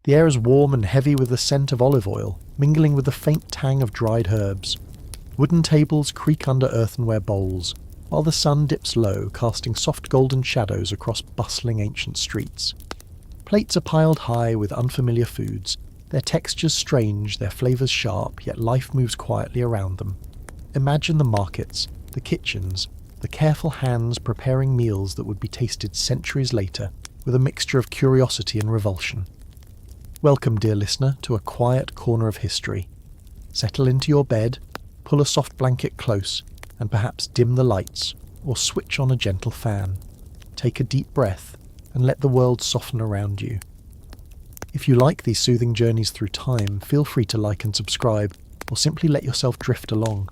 The air is warm and heavy with the scent of olive oil, mingling with the faint tang of dried herbs. Wooden tables creak under earthenware bowls, while the sun dips low, casting soft golden shadows across bustling ancient streets. Plates are piled high with unfamiliar foods, their textures strange, their flavours sharp, yet life moves quietly around them. Imagine the markets, the kitchens, the careful hands preparing meals that would be tasted centuries later, with a mixture of curiosity and revulsion. Welcome, dear listener, to a quiet corner of history. Settle into your bed, pull a soft blanket close, and perhaps dim the lights, or switch on a gentle fan. Take a deep breath, and let the world soften around you. If you like these soothing journeys through time, feel free to like and subscribe, or simply let yourself drift along.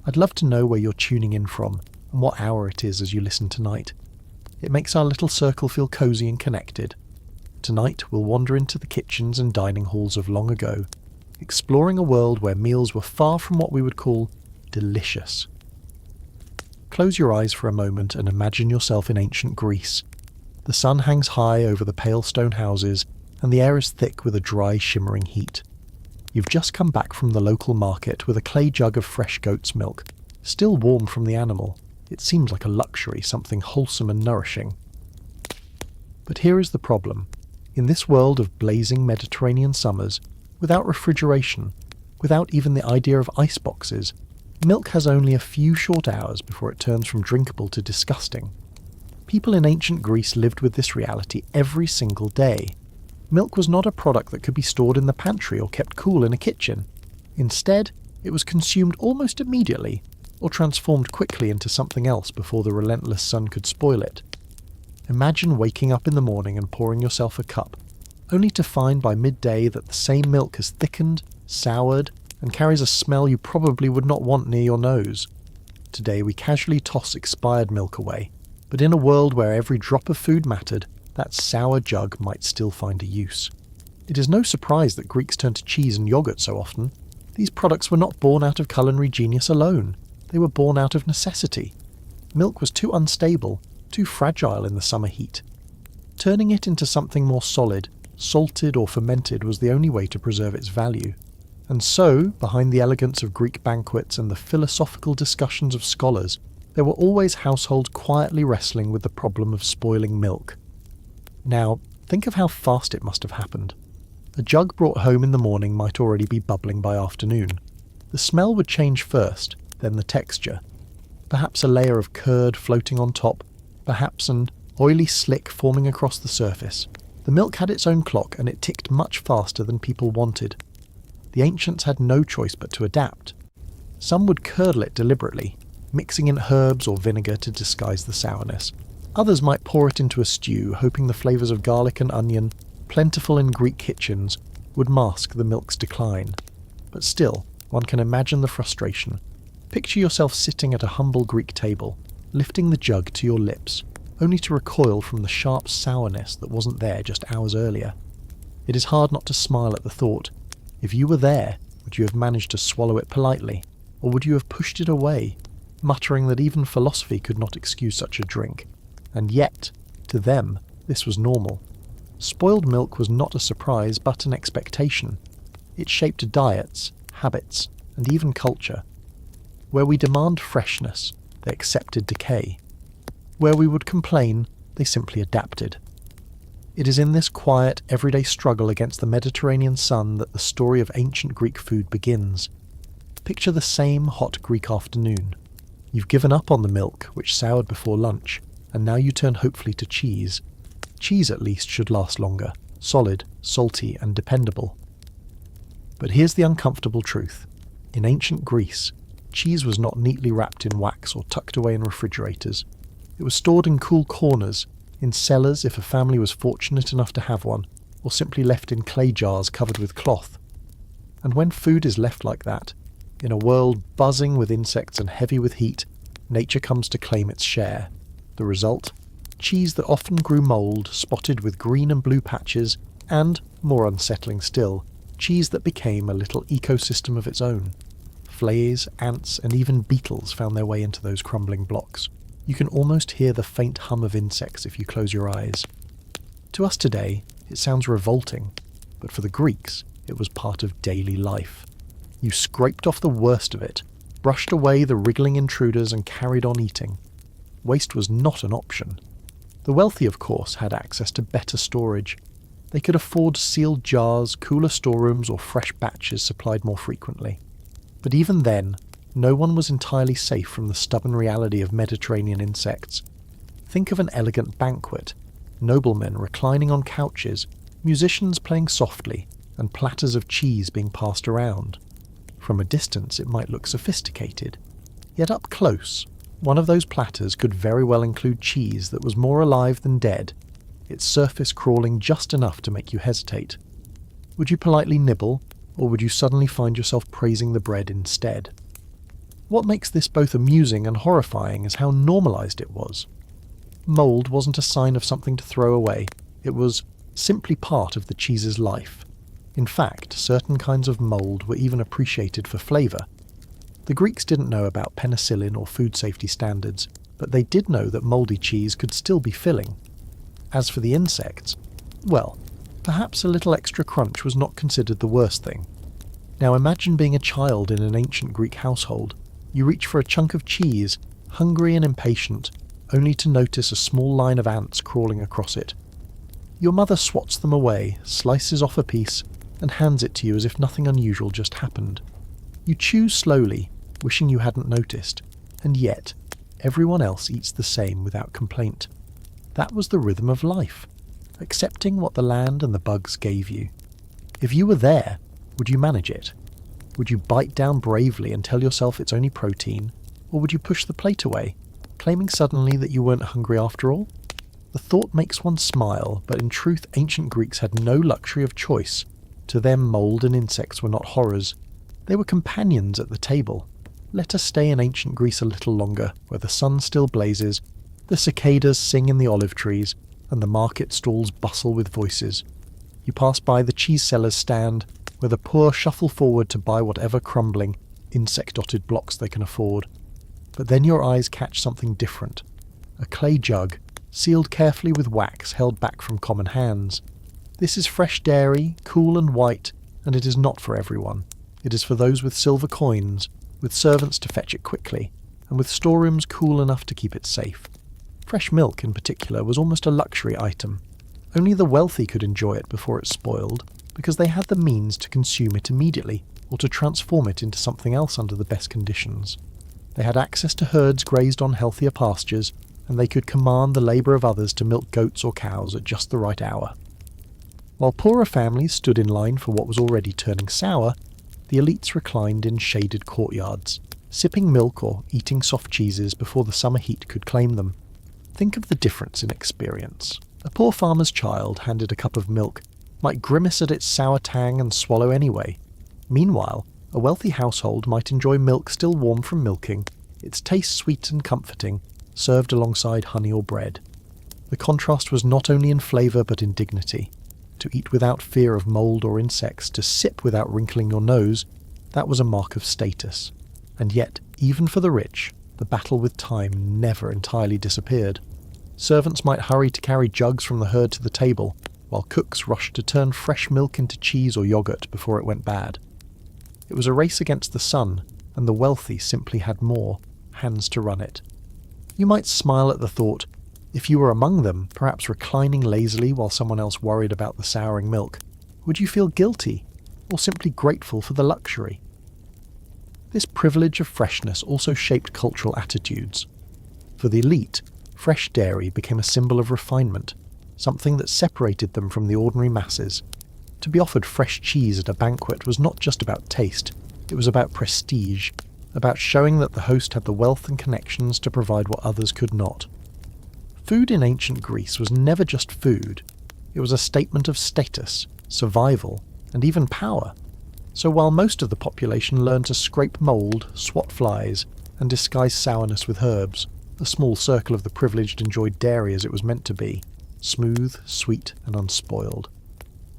I'd love to know where you're tuning in from, and what hour it is as you listen tonight. It makes our little circle feel cosy and connected. Tonight we'll wander into the kitchens and dining halls of long ago, exploring a world where meals were far from what we would call delicious. Close your eyes for a moment and imagine yourself in ancient Greece. The sun hangs high over the pale stone houses, and the air is thick with a dry, shimmering heat. You've just come back from the local market with a clay jug of fresh goat's milk, still warm from the animal. It seems like a luxury, something wholesome and nourishing. But here is the problem. In this world of blazing Mediterranean summers, without refrigeration, without even the idea of ice boxes, milk has only a few short hours before it turns from drinkable to disgusting. People in ancient Greece lived with this reality every single day. Milk was not a product that could be stored in the pantry or kept cool in a kitchen. Instead, it was consumed almost immediately, or transformed quickly into something else before the relentless sun could spoil it. Imagine waking up in the morning and pouring yourself a cup, only to find by midday that the same milk has thickened, soured, and carries a smell you probably would not want near your nose. Today we casually toss expired milk away, but in a world where every drop of food mattered, that sour jug might still find a use. It is no surprise that Greeks turned to cheese and yogurt so often. These products were not born out of culinary genius alone. They were born out of necessity. Milk was too unstable, too fragile in the summer heat. Turning it into something more solid, salted or fermented was the only way to preserve its value. And so, behind the elegance of Greek banquets and the philosophical discussions of scholars, there were always households quietly wrestling with the problem of spoiling milk. Now, think of how fast it must have happened. A jug brought home in the morning might already be bubbling by afternoon. The smell would change first, then the texture. Perhaps a layer of curd floating on top, perhaps an oily slick forming across the surface. The milk had its own clock, and it ticked much faster than people wanted. The ancients had no choice but to adapt. Some would curdle it deliberately, mixing in herbs or vinegar to disguise the sourness. Others might pour it into a stew, hoping the flavours of garlic and onion, plentiful in Greek kitchens, would mask the milk's decline. But still, one can imagine the frustration. Picture yourself sitting at a humble Greek table, lifting the jug to your lips, only to recoil from the sharp sourness that wasn't there just hours earlier. It is hard not to smile at the thought. If you were there, would you have managed to swallow it politely, or would you have pushed it away, muttering that even philosophy could not excuse such a drink? And yet, to them, this was normal. Spoiled milk was not a surprise, but an expectation. It shaped diets, habits, and even culture. Where we demand freshness, they accepted decay. Where we would complain, they simply adapted. It is in this quiet, everyday struggle against the Mediterranean sun that the story of ancient Greek food begins. Picture the same hot Greek afternoon. You've given up on the milk, which soured before lunch, and now you turn hopefully to cheese. Cheese at least should last longer, solid, salty, and dependable. But here's the uncomfortable truth. In ancient Greece, cheese was not neatly wrapped in wax or tucked away in refrigerators. It was stored in cool corners, in cellars if a family was fortunate enough to have one, or simply left in clay jars covered with cloth. And when food is left like that, in a world buzzing with insects and heavy with heat, nature comes to claim its share. The result? Cheese that often grew mould, spotted with green and blue patches, and, more unsettling still, cheese that became a little ecosystem of its own. Fleas, ants, and even beetles found their way into those crumbling blocks. You can almost hear the faint hum of insects if you close your eyes. To us today, it sounds revolting. but for the Greeks, it was part of daily life. You scraped off the worst of it, brushed away the wriggling intruders and carried on eating. Waste was not an option. The wealthy, of course, had access to better storage. They could afford sealed jars, cooler storerooms, or fresh batches supplied more frequently. But even then, no one was entirely safe from the stubborn reality of Mediterranean insects. Think of an elegant banquet, noblemen reclining on couches, musicians playing softly, and platters of cheese being passed around. From a distance it might look sophisticated, yet up close, one of those platters could very well include cheese that was more alive than dead, its surface crawling just enough to make you hesitate. Would you politely nibble, or would you suddenly find yourself praising the bread instead? What makes this both amusing and horrifying is how normalised it was. Mould wasn't a sign of something to throw away, it was simply part of the cheese's life. In fact, certain kinds of mould were even appreciated for flavour. The Greeks didn't know about penicillin or food safety standards, but they did know that mouldy cheese could still be filling. As for the insects, well, perhaps a little extra crunch was not considered the worst thing. Now imagine being a child in an ancient Greek household. You reach for a chunk of cheese, hungry and impatient, only to notice a small line of ants crawling across it. Your mother swats them away, slices off a piece, and hands it to you as if nothing unusual just happened. You chew slowly, wishing you hadn't noticed, and yet everyone else eats the same without complaint. That was the rhythm of life, accepting what the land and the bugs gave you. If you were there, would you manage it? Would you bite down bravely and tell yourself it's only protein, or would you push the plate away, claiming suddenly that you weren't hungry after all? The thought makes one smile, but in truth ancient Greeks had no luxury of choice. To them mould and insects were not horrors. They were companions at the table. Let us stay in ancient Greece a little longer, where the sun still blazes, the cicadas sing in the olive trees, and the market stalls bustle with voices. You pass by the cheese seller's stand, where the poor shuffle forward to buy whatever crumbling, insect-dotted blocks they can afford. But then your eyes catch something different. A clay jug, sealed carefully with wax held back from common hands. This is fresh dairy, cool and white, and it is not for everyone. It is for those with silver coins, with servants to fetch it quickly, and with storerooms cool enough to keep it safe. Fresh milk, in particular, was almost a luxury item. Only the wealthy could enjoy it before it spoiled, because they had the means to consume it immediately, or to transform it into something else under the best conditions. They had access to herds grazed on healthier pastures, and they could command the labour of others to milk goats or cows at just the right hour. While poorer families stood in line for what was already turning sour, the elites reclined in shaded courtyards, sipping milk or eating soft cheeses before the summer heat could claim them. Think of the difference in experience. A poor farmer's child handed a cup of milk might grimace at its sour tang and swallow anyway. Meanwhile, a wealthy household might enjoy milk still warm from milking, its taste sweet and comforting, served alongside honey or bread. The contrast was not only in flavour but in dignity. To eat without fear of mould or insects, to sip without wrinkling your nose, that was a mark of status. And yet, even for the rich, the battle with time never entirely disappeared. Servants might hurry to carry jugs from the herd to the table, while cooks rushed to turn fresh milk into cheese or yogurt before it went bad. It was a race against the sun, and the wealthy simply had more hands to run it. You might smile at the thought, if you were among them, perhaps reclining lazily while someone else worried about the souring milk, would you feel guilty, or simply grateful for the luxury? This privilege of freshness also shaped cultural attitudes. For the elite, fresh dairy became a symbol of refinement, something that separated them from the ordinary masses. To be offered fresh cheese at a banquet was not just about taste, it was about prestige, about showing that the host had the wealth and connections to provide what others could not. Food in ancient Greece was never just food. It was a statement of status, survival, and even power. So while most of the population learned to scrape mould, swat flies, and disguise sourness with herbs, a small circle of the privileged enjoyed dairy as it was meant to be, smooth, sweet, and unspoiled.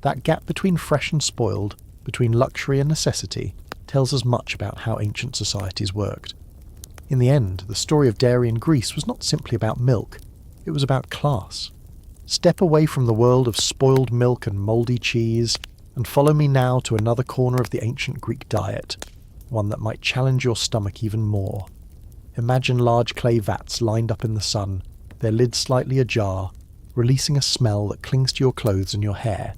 That gap between fresh and spoiled, between luxury and necessity, tells us much about how ancient societies worked. In the end, the story of dairy in Greece was not simply about milk, it was about class. Step away from the world of spoiled milk and mouldy cheese, and follow me now to another corner of the ancient Greek diet, one that might challenge your stomach even more. Imagine large clay vats lined up in the sun, their lids slightly ajar, releasing a smell that clings to your clothes and your hair.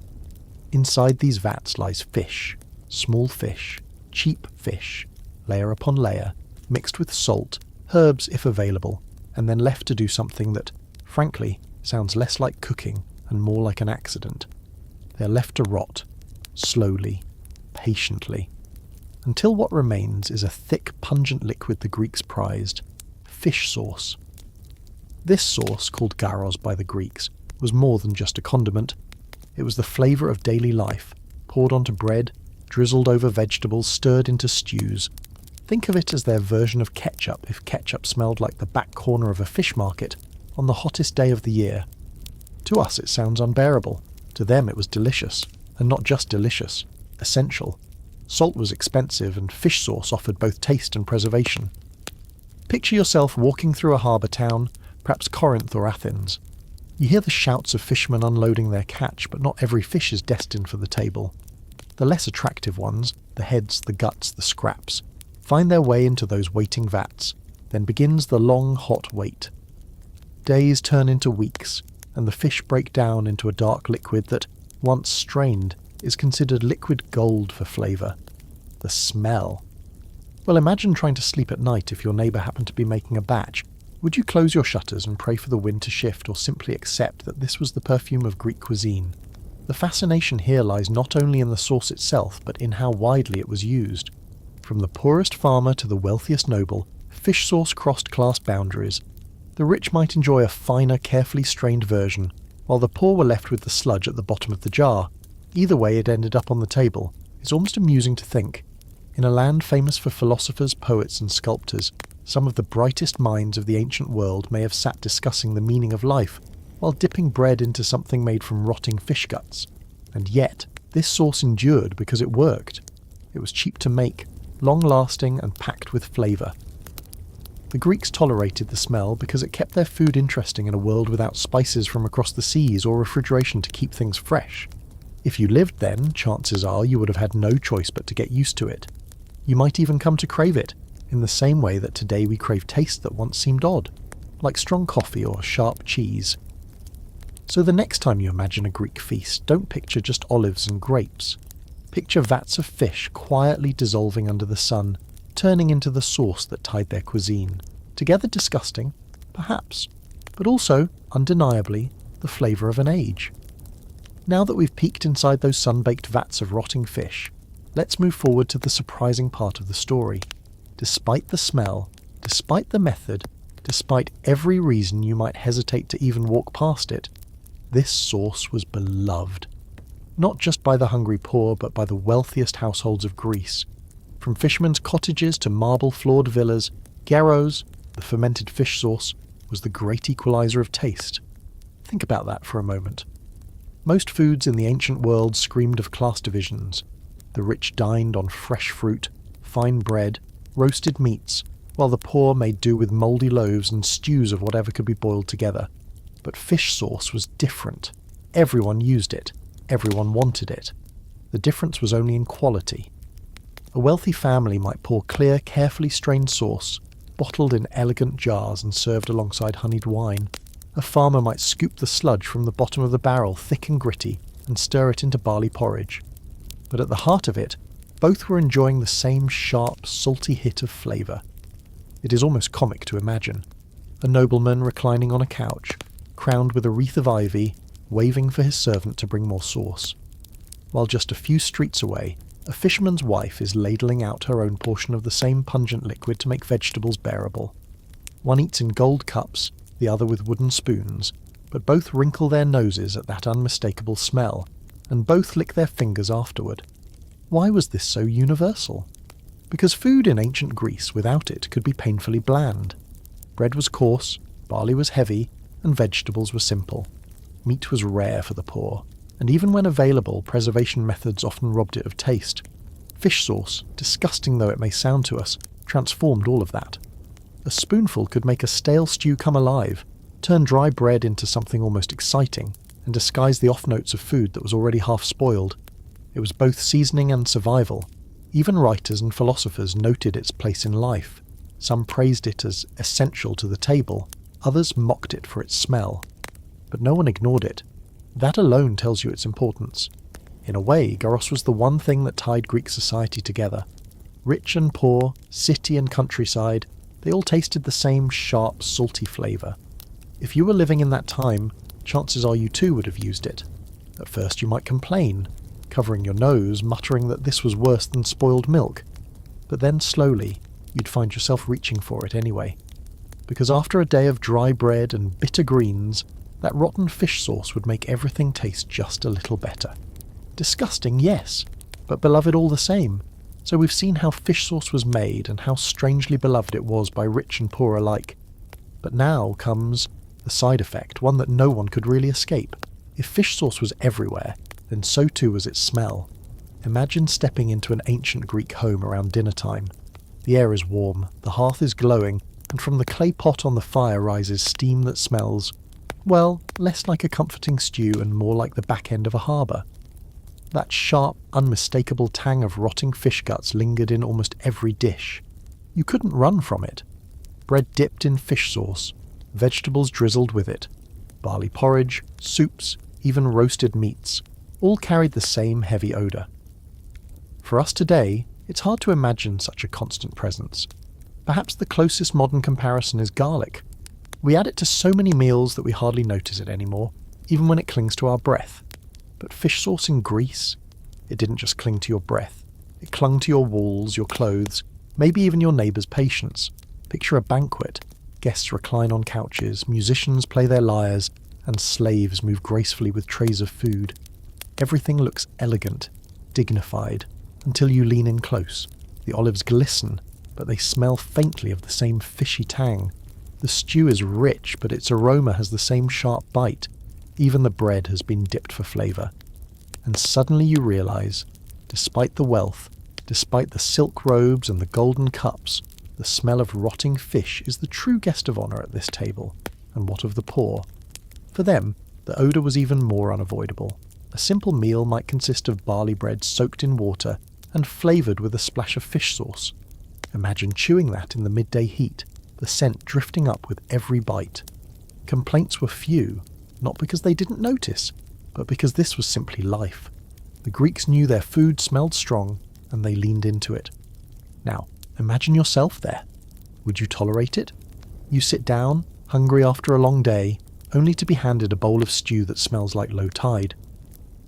Inside these vats lies fish, small fish, cheap fish, layer upon layer, mixed with salt, herbs if available, and then left to do something that, frankly, sounds less like cooking and more like an accident. They are left to rot, slowly, patiently, until what remains is a thick, pungent liquid the Greeks prized, fish sauce. This sauce, called gyros by the Greeks, was more than just a condiment. It was the flavour of daily life, poured onto bread, drizzled over vegetables, stirred into stews. Think of it as their version of ketchup if ketchup smelled like the back corner of a fish market on the hottest day of the year. To us it sounds unbearable. To them it was delicious, and not just delicious, essential. Salt was expensive, and fish sauce offered both taste and preservation. Picture yourself walking through a harbour town, perhaps Corinth or Athens. You hear the shouts of fishermen unloading their catch, but not every fish is destined for the table. The less attractive ones, the heads, the guts, the scraps, find their way into those waiting vats. Then begins the long, hot wait. Days turn into weeks, and the fish break down into a dark liquid that, once strained, is considered liquid gold for flavour. The smell. Well, imagine trying to sleep at night if your neighbour happened to be making a batch. Would you close your shutters and pray for the wind to shift, or simply accept that this was the perfume of Greek cuisine? The fascination here lies not only in the sauce itself, but in how widely it was used. From the poorest farmer to the wealthiest noble, fish sauce crossed class boundaries. The rich might enjoy a finer, carefully strained version, while the poor were left with the sludge at the bottom of the jar. Either way it ended up on the table. It's almost amusing to think. In a land famous for philosophers, poets and sculptors, some of the brightest minds of the ancient world may have sat discussing the meaning of life, while dipping bread into something made from rotting fish guts. And yet, this sauce endured because it worked. It was cheap to make, long-lasting and packed with flavour. The Greeks tolerated the smell because it kept their food interesting in a world without spices from across the seas or refrigeration to keep things fresh. If you lived then, chances are you would have had no choice but to get used to it. You might even come to crave it, in the same way that today we crave tastes that once seemed odd, like strong coffee or sharp cheese. So the next time you imagine a Greek feast, don't picture just olives and grapes. Picture vats of fish quietly dissolving under the sun, turning into the sauce that tied their cuisine. Together disgusting, perhaps, but also, undeniably, the flavour of an age. Now that we've peeked inside those sun-baked vats of rotting fish, let's move forward to the surprising part of the story. Despite the smell, despite the method, despite every reason you might hesitate to even walk past it, this sauce was beloved. Not just by the hungry poor, but by the wealthiest households of Greece. From fishermen's cottages to marble-floored villas, gyros, the fermented fish sauce, was the great equalizer of taste. Think about that for a moment. Most foods in the ancient world screamed of class divisions. The rich dined on fresh fruit, fine bread, roasted meats, while the poor made do with mouldy loaves and stews of whatever could be boiled together. But fish sauce was different. Everyone used it. Everyone wanted it. The difference was only in quality. A wealthy family might pour clear, carefully strained sauce, bottled in elegant jars and served alongside honeyed wine. A farmer might scoop the sludge from the bottom of the barrel thick and gritty and stir it into barley porridge. But at the heart of it, both were enjoying the same sharp, salty hit of flavour. It is almost comic to imagine. A nobleman reclining on a couch, crowned with a wreath of ivy, waving for his servant to bring more sauce. While just a few streets away, a fisherman's wife is ladling out her own portion of the same pungent liquid to make vegetables bearable. One eats in gold cups, the other with wooden spoons, but both wrinkle their noses at that unmistakable smell, and both lick their fingers afterward. Why was this so universal? Because food in ancient Greece without it could be painfully bland. Bread was coarse, barley was heavy, and vegetables were simple. Meat was rare for the poor, and even when available, preservation methods often robbed it of taste. Fish sauce, disgusting though it may sound to us, transformed all of that. A spoonful could make a stale stew come alive, turn dry bread into something almost exciting, and disguise the off notes of food that was already half spoiled. It was both seasoning and survival. Even writers and philosophers noted its place in life. Some praised it as essential to the table, others mocked it for its smell. But no one ignored it. That alone tells you its importance. In a way, gyros was the one thing that tied Greek society together. Rich and poor, city and countryside, they all tasted the same sharp, salty flavour. If you were living in that time, chances are you too would have used it. At first you might complain, covering your nose, muttering that this was worse than spoiled milk. But then slowly, you'd find yourself reaching for it anyway. Because after a day of dry bread and bitter greens, that rotten fish sauce would make everything taste just a little better. Disgusting, yes, but beloved all the same. So we've seen how fish sauce was made and how strangely beloved it was by rich and poor alike. But now comes the side effect, one that no one could really escape. If fish sauce was everywhere, then so too was its smell. Imagine stepping into an ancient Greek home around dinner time. The air is warm, the hearth is glowing, and from the clay pot on the fire rises steam that smells, well, less like a comforting stew and more like the back end of a harbour. That sharp, unmistakable tang of rotting fish guts lingered in almost every dish. You couldn't run from it. Bread dipped in fish sauce, vegetables drizzled with it, barley porridge, soups, even roasted meats, all carried the same heavy odour. For us today, it's hard to imagine such a constant presence. Perhaps the closest modern comparison is garlic. We add it to so many meals that we hardly notice it anymore, even when it clings to our breath. But fish sauce in Greece? It didn't just cling to your breath. It clung to your walls, your clothes, maybe even your neighbour's patience. Picture a banquet. Guests recline on couches, musicians play their lyres, and slaves move gracefully with trays of food. Everything looks elegant, dignified, until you lean in close. The olives glisten, but they smell faintly of the same fishy tang. The stew is rich, but its aroma has the same sharp bite. Even the bread has been dipped for flavour. And suddenly you realise, despite the wealth, despite the silk robes and the golden cups, the smell of rotting fish is the true guest of honour at this table. And what of the poor? For them, the odour was even more unavoidable. A simple meal might consist of barley bread soaked in water and flavoured with a splash of fish sauce. Imagine chewing that in the midday heat, the scent drifting up with every bite. Complaints were few, not because they didn't notice, but because this was simply life. The Greeks knew their food smelled strong, and they leaned into it. Now, imagine yourself there. Would you tolerate it? You sit down, hungry after a long day, only to be handed a bowl of stew that smells like low tide.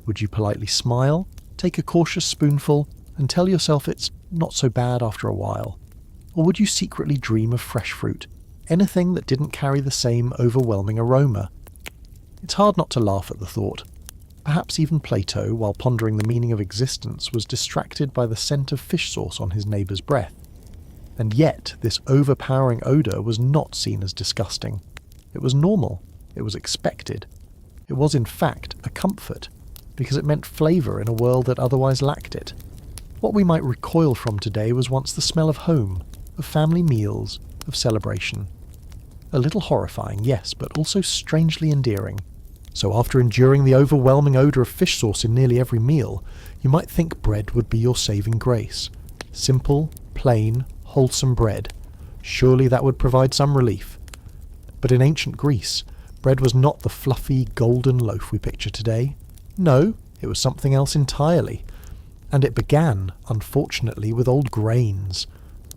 Would you politely smile, take a cautious spoonful, and tell yourself it's not so bad after a while? Or would you secretly dream of fresh fruit, anything that didn't carry the same overwhelming aroma? It's hard not to laugh at the thought. Perhaps even Plato, while pondering the meaning of existence, was distracted by the scent of fish sauce on his neighbour's breath. And yet, this overpowering odour was not seen as disgusting. It was normal. It was expected. It was, in fact, a comfort, because it meant flavour in a world that otherwise lacked it. What we might recoil from today was once the smell of home, of family meals, of celebration. A little horrifying, yes, but also strangely endearing. So after enduring the overwhelming odour of fish sauce in nearly every meal, you might think bread would be your saving grace. Simple, plain, wholesome bread. Surely that would provide some relief. But in ancient Greece, bread was not the fluffy, golden loaf we picture today. No, it was something else entirely. And it began, unfortunately, with old grains.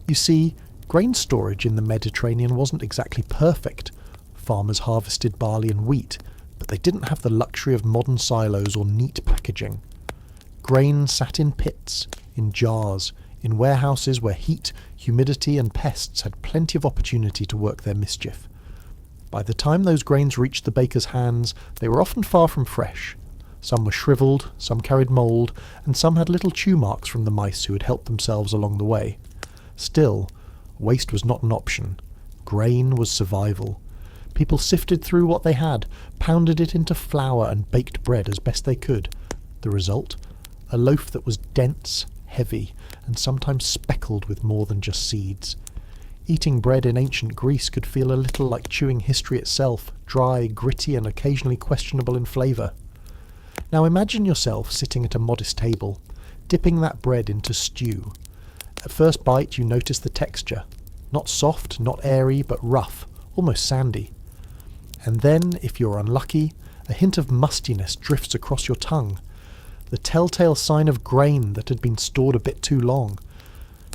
You see, grain storage in the Mediterranean wasn't exactly perfect. Farmers harvested barley and wheat, but they didn't have the luxury of modern silos or neat packaging. Grain sat in pits, in jars, in warehouses where heat, humidity and pests had plenty of opportunity to work their mischief. By the time those grains reached the baker's hands, they were often far from fresh. Some were shriveled, some carried mould, and some had little chew marks from the mice who had helped themselves along the way. Still, waste was not an option. Grain was survival. People sifted through what they had, pounded it into flour and baked bread as best they could. The result? A loaf that was dense, heavy, and sometimes speckled with more than just seeds. Eating bread in ancient Greece could feel a little like chewing history itself, dry, gritty, and occasionally questionable in flavour. Now imagine yourself sitting at a modest table, dipping that bread into stew. At first bite you notice the texture. Not soft, not airy, but rough, almost sandy. And then, if you're unlucky, a hint of mustiness drifts across your tongue, the telltale sign of grain that had been stored a bit too long.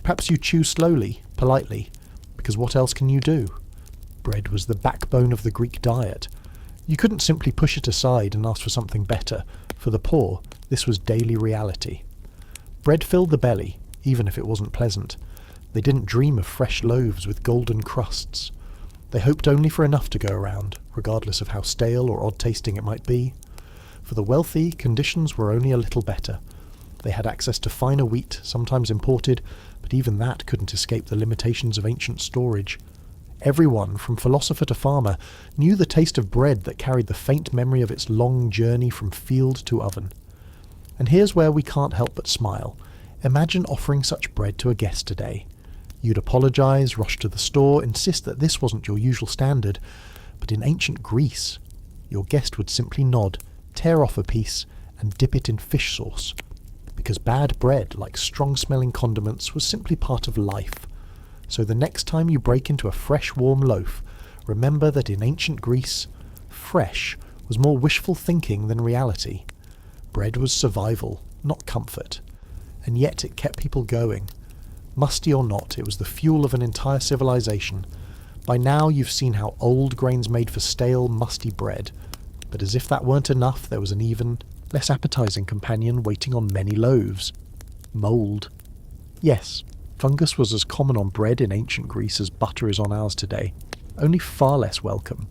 Perhaps you chew slowly, politely, because what else can you do? Bread was the backbone of the Greek diet. You couldn't simply push it aside and ask for something better. For the poor, this was daily reality. Bread filled the belly, even if it wasn't pleasant. They didn't dream of fresh loaves with golden crusts. They hoped only for enough to go around, regardless of how stale or odd-tasting it might be. For the wealthy, conditions were only a little better. They had access to finer wheat, sometimes imported, but even that couldn't escape the limitations of ancient storage. Everyone, from philosopher to farmer, knew the taste of bread that carried the faint memory of its long journey from field to oven. And here's where we can't help but smile. Imagine offering such bread to a guest today. You'd apologise, rush to the store, insist that this wasn't your usual standard. But in ancient Greece, your guest would simply nod, tear off a piece, and dip it in fish sauce. Because bad bread, like strong-smelling condiments, was simply part of life. So the next time you break into a fresh, warm loaf, remember that in ancient Greece, fresh was more wishful thinking than reality. Bread was survival, not comfort. And yet it kept people going. Musty or not, it was the fuel of an entire civilization. By now you've seen how old grains made for stale, musty bread. But as if that weren't enough, there was an even, less appetizing companion waiting on many loaves. Mould. Yes, fungus was as common on bread in ancient Greece as butter is on ours today, only far less welcome.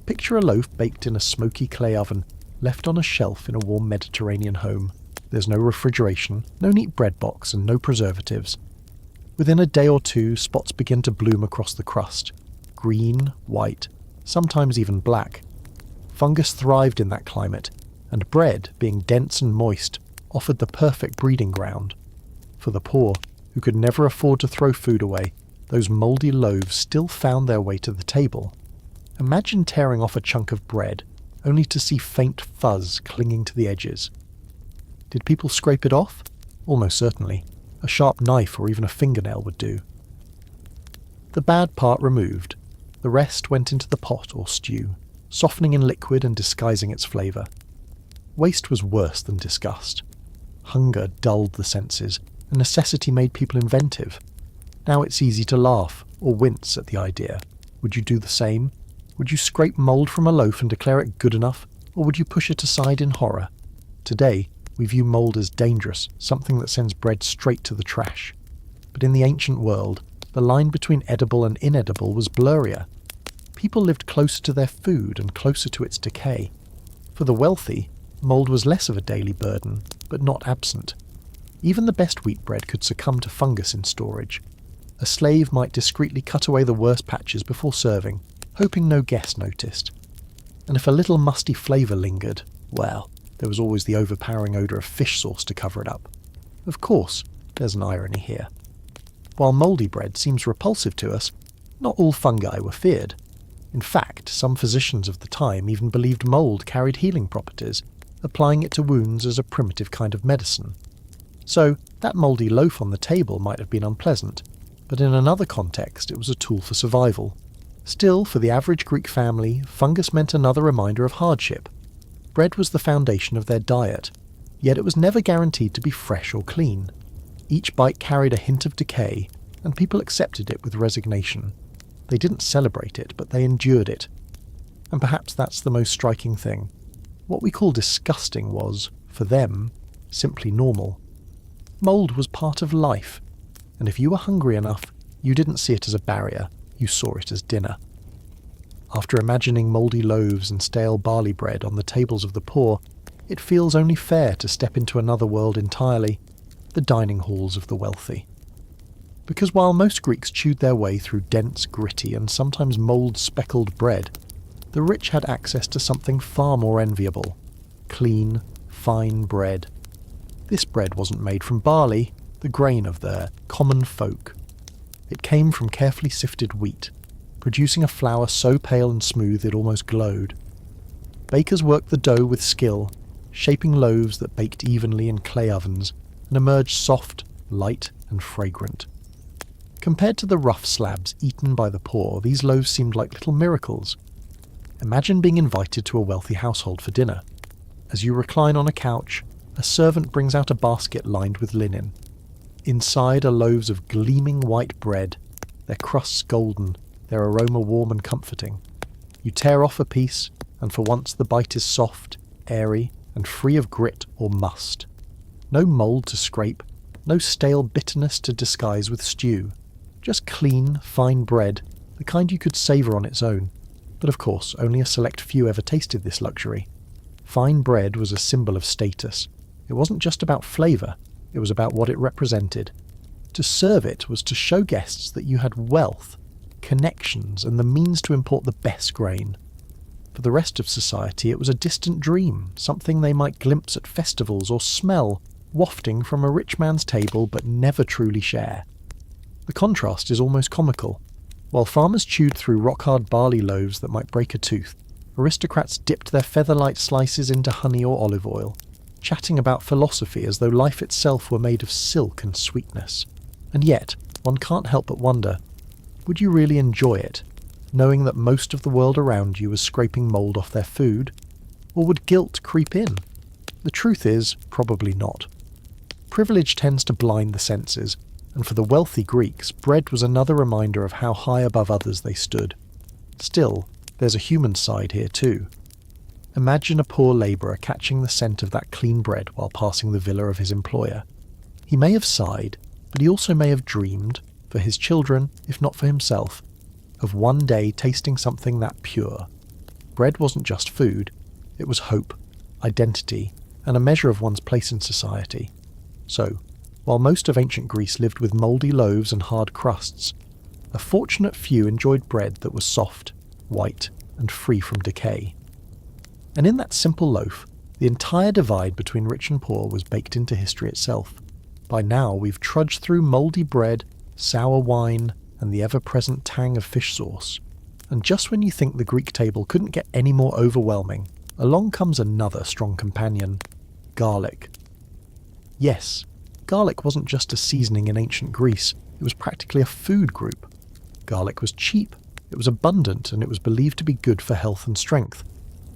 Picture a loaf baked in a smoky clay oven, left on a shelf in a warm Mediterranean home. There's no refrigeration, no neat bread box, and no preservatives. Within a day or two, spots begin to bloom across the crust. Green, white, sometimes even black. Fungus thrived in that climate, and bread, being dense and moist, offered the perfect breeding ground. For the poor, who could never afford to throw food away, those mouldy loaves still found their way to the table. Imagine tearing off a chunk of bread, only to see faint fuzz clinging to the edges. Did people scrape it off? Almost certainly. A sharp knife or even a fingernail would do. The bad part removed, the rest went into the pot or stew, softening in liquid and disguising its flavour. Waste was worse than disgust. Hunger dulled the senses, and necessity made people inventive. Now it's easy to laugh or wince at the idea. Would you do the same? Would you scrape mould from a loaf and declare it good enough, or would you push it aside in horror? Today, we view mould as dangerous, something that sends bread straight to the trash. But in the ancient world, the line between edible and inedible was blurrier. People lived closer to their food and closer to its decay. For the wealthy, mould was less of a daily burden, but not absent. Even the best wheat bread could succumb to fungus in storage. A slave might discreetly cut away the worst patches before serving, hoping no guest noticed. And if a little musty flavour lingered, well, there was always the overpowering odour of fish sauce to cover it up. Of course, there's an irony here. While mouldy bread seems repulsive to us, not all fungi were feared. In fact, some physicians of the time even believed mould carried healing properties, applying it to wounds as a primitive kind of medicine. So, that mouldy loaf on the table might have been unpleasant, but in another context it was a tool for survival. Still, for the average Greek family, fungus meant another reminder of hardship. Bread was the foundation of their diet, yet it was never guaranteed to be fresh or clean. Each bite carried a hint of decay, and people accepted it with resignation. They didn't celebrate it, but they endured it. And perhaps that's the most striking thing. What we call disgusting was, for them, simply normal. Mould was part of life, and if you were hungry enough, you didn't see it as a barrier, you saw it as dinner. After imagining mouldy loaves and stale barley bread on the tables of the poor, it feels only fair to step into another world entirely, the dining halls of the wealthy. Because while most Greeks chewed their way through dense, gritty, and sometimes mould-speckled bread, the rich had access to something far more enviable: clean, fine bread. This bread wasn't made from barley, the grain of their common folk. It came from carefully sifted wheat, producing a flour so pale and smooth it almost glowed. Bakers worked the dough with skill, shaping loaves that baked evenly in clay ovens and emerged soft, light, and fragrant. Compared to the rough slabs eaten by the poor, these loaves seemed like little miracles. Imagine being invited to a wealthy household for dinner. As you recline on a couch, a servant brings out a basket lined with linen. Inside are loaves of gleaming white bread, their crusts golden, their aroma warm and comforting. You tear off a piece, and for once the bite is soft, airy, and free of grit or must. No mould to scrape, no stale bitterness to disguise with stew. Just clean, fine bread, the kind you could savour on its own. But of course, only a select few ever tasted this luxury. Fine bread was a symbol of status. It wasn't just about flavour, it was about what it represented. To serve it was to show guests that you had wealth, connections, and the means to import the best grain. For the rest of society, it was a distant dream, something they might glimpse at festivals or smell, wafting from a rich man's table but never truly share. The contrast is almost comical. While farmers chewed through rock-hard barley loaves that might break a tooth, aristocrats dipped their feather-light slices into honey or olive oil, chatting about philosophy as though life itself were made of silk and sweetness. And yet, one can't help but wonder, would you really enjoy it, knowing that most of the world around you was scraping mould off their food? Or would guilt creep in? The truth is, probably not. Privilege tends to blind the senses, and for the wealthy Greeks, bread was another reminder of how high above others they stood. Still, there's a human side here too. Imagine a poor labourer catching the scent of that clean bread while passing the villa of his employer. He may have sighed, but he also may have dreamed, for his children, if not for himself, of one day tasting something that pure. Bread wasn't just food, it was hope, identity, and a measure of one's place in society. So, while most of ancient Greece lived with mouldy loaves and hard crusts, a fortunate few enjoyed bread that was soft, white, and free from decay. And in that simple loaf, the entire divide between rich and poor was baked into history itself. By now we've trudged through mouldy bread, sour wine, and the ever-present tang of fish sauce. And just when you think the Greek table couldn't get any more overwhelming, along comes another strong companion: garlic. Yes, garlic wasn't just a seasoning in ancient Greece, it was practically a food group. Garlic was cheap, it was abundant, and it was believed to be good for health and strength.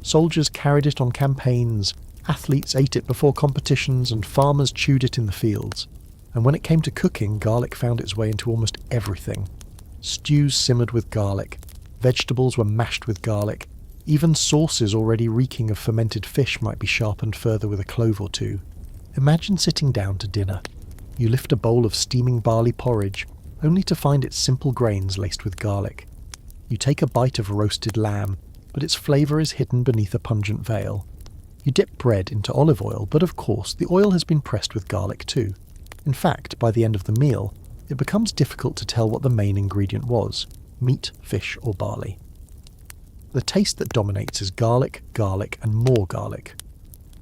Soldiers carried it on campaigns, athletes ate it before competitions, and farmers chewed it in the fields. And when it came to cooking, garlic found its way into almost everything. Stews simmered with garlic, vegetables were mashed with garlic, even sauces already reeking of fermented fish might be sharpened further with a clove or two. Imagine sitting down to dinner. You lift a bowl of steaming barley porridge, only to find its simple grains laced with garlic. You take a bite of roasted lamb, but its flavour is hidden beneath a pungent veil. You dip bread into olive oil, but of course the oil has been pressed with garlic too. In fact, by the end of the meal, it becomes difficult to tell what the main ingredient was: meat, fish, or barley. The taste that dominates is garlic, garlic, and more garlic.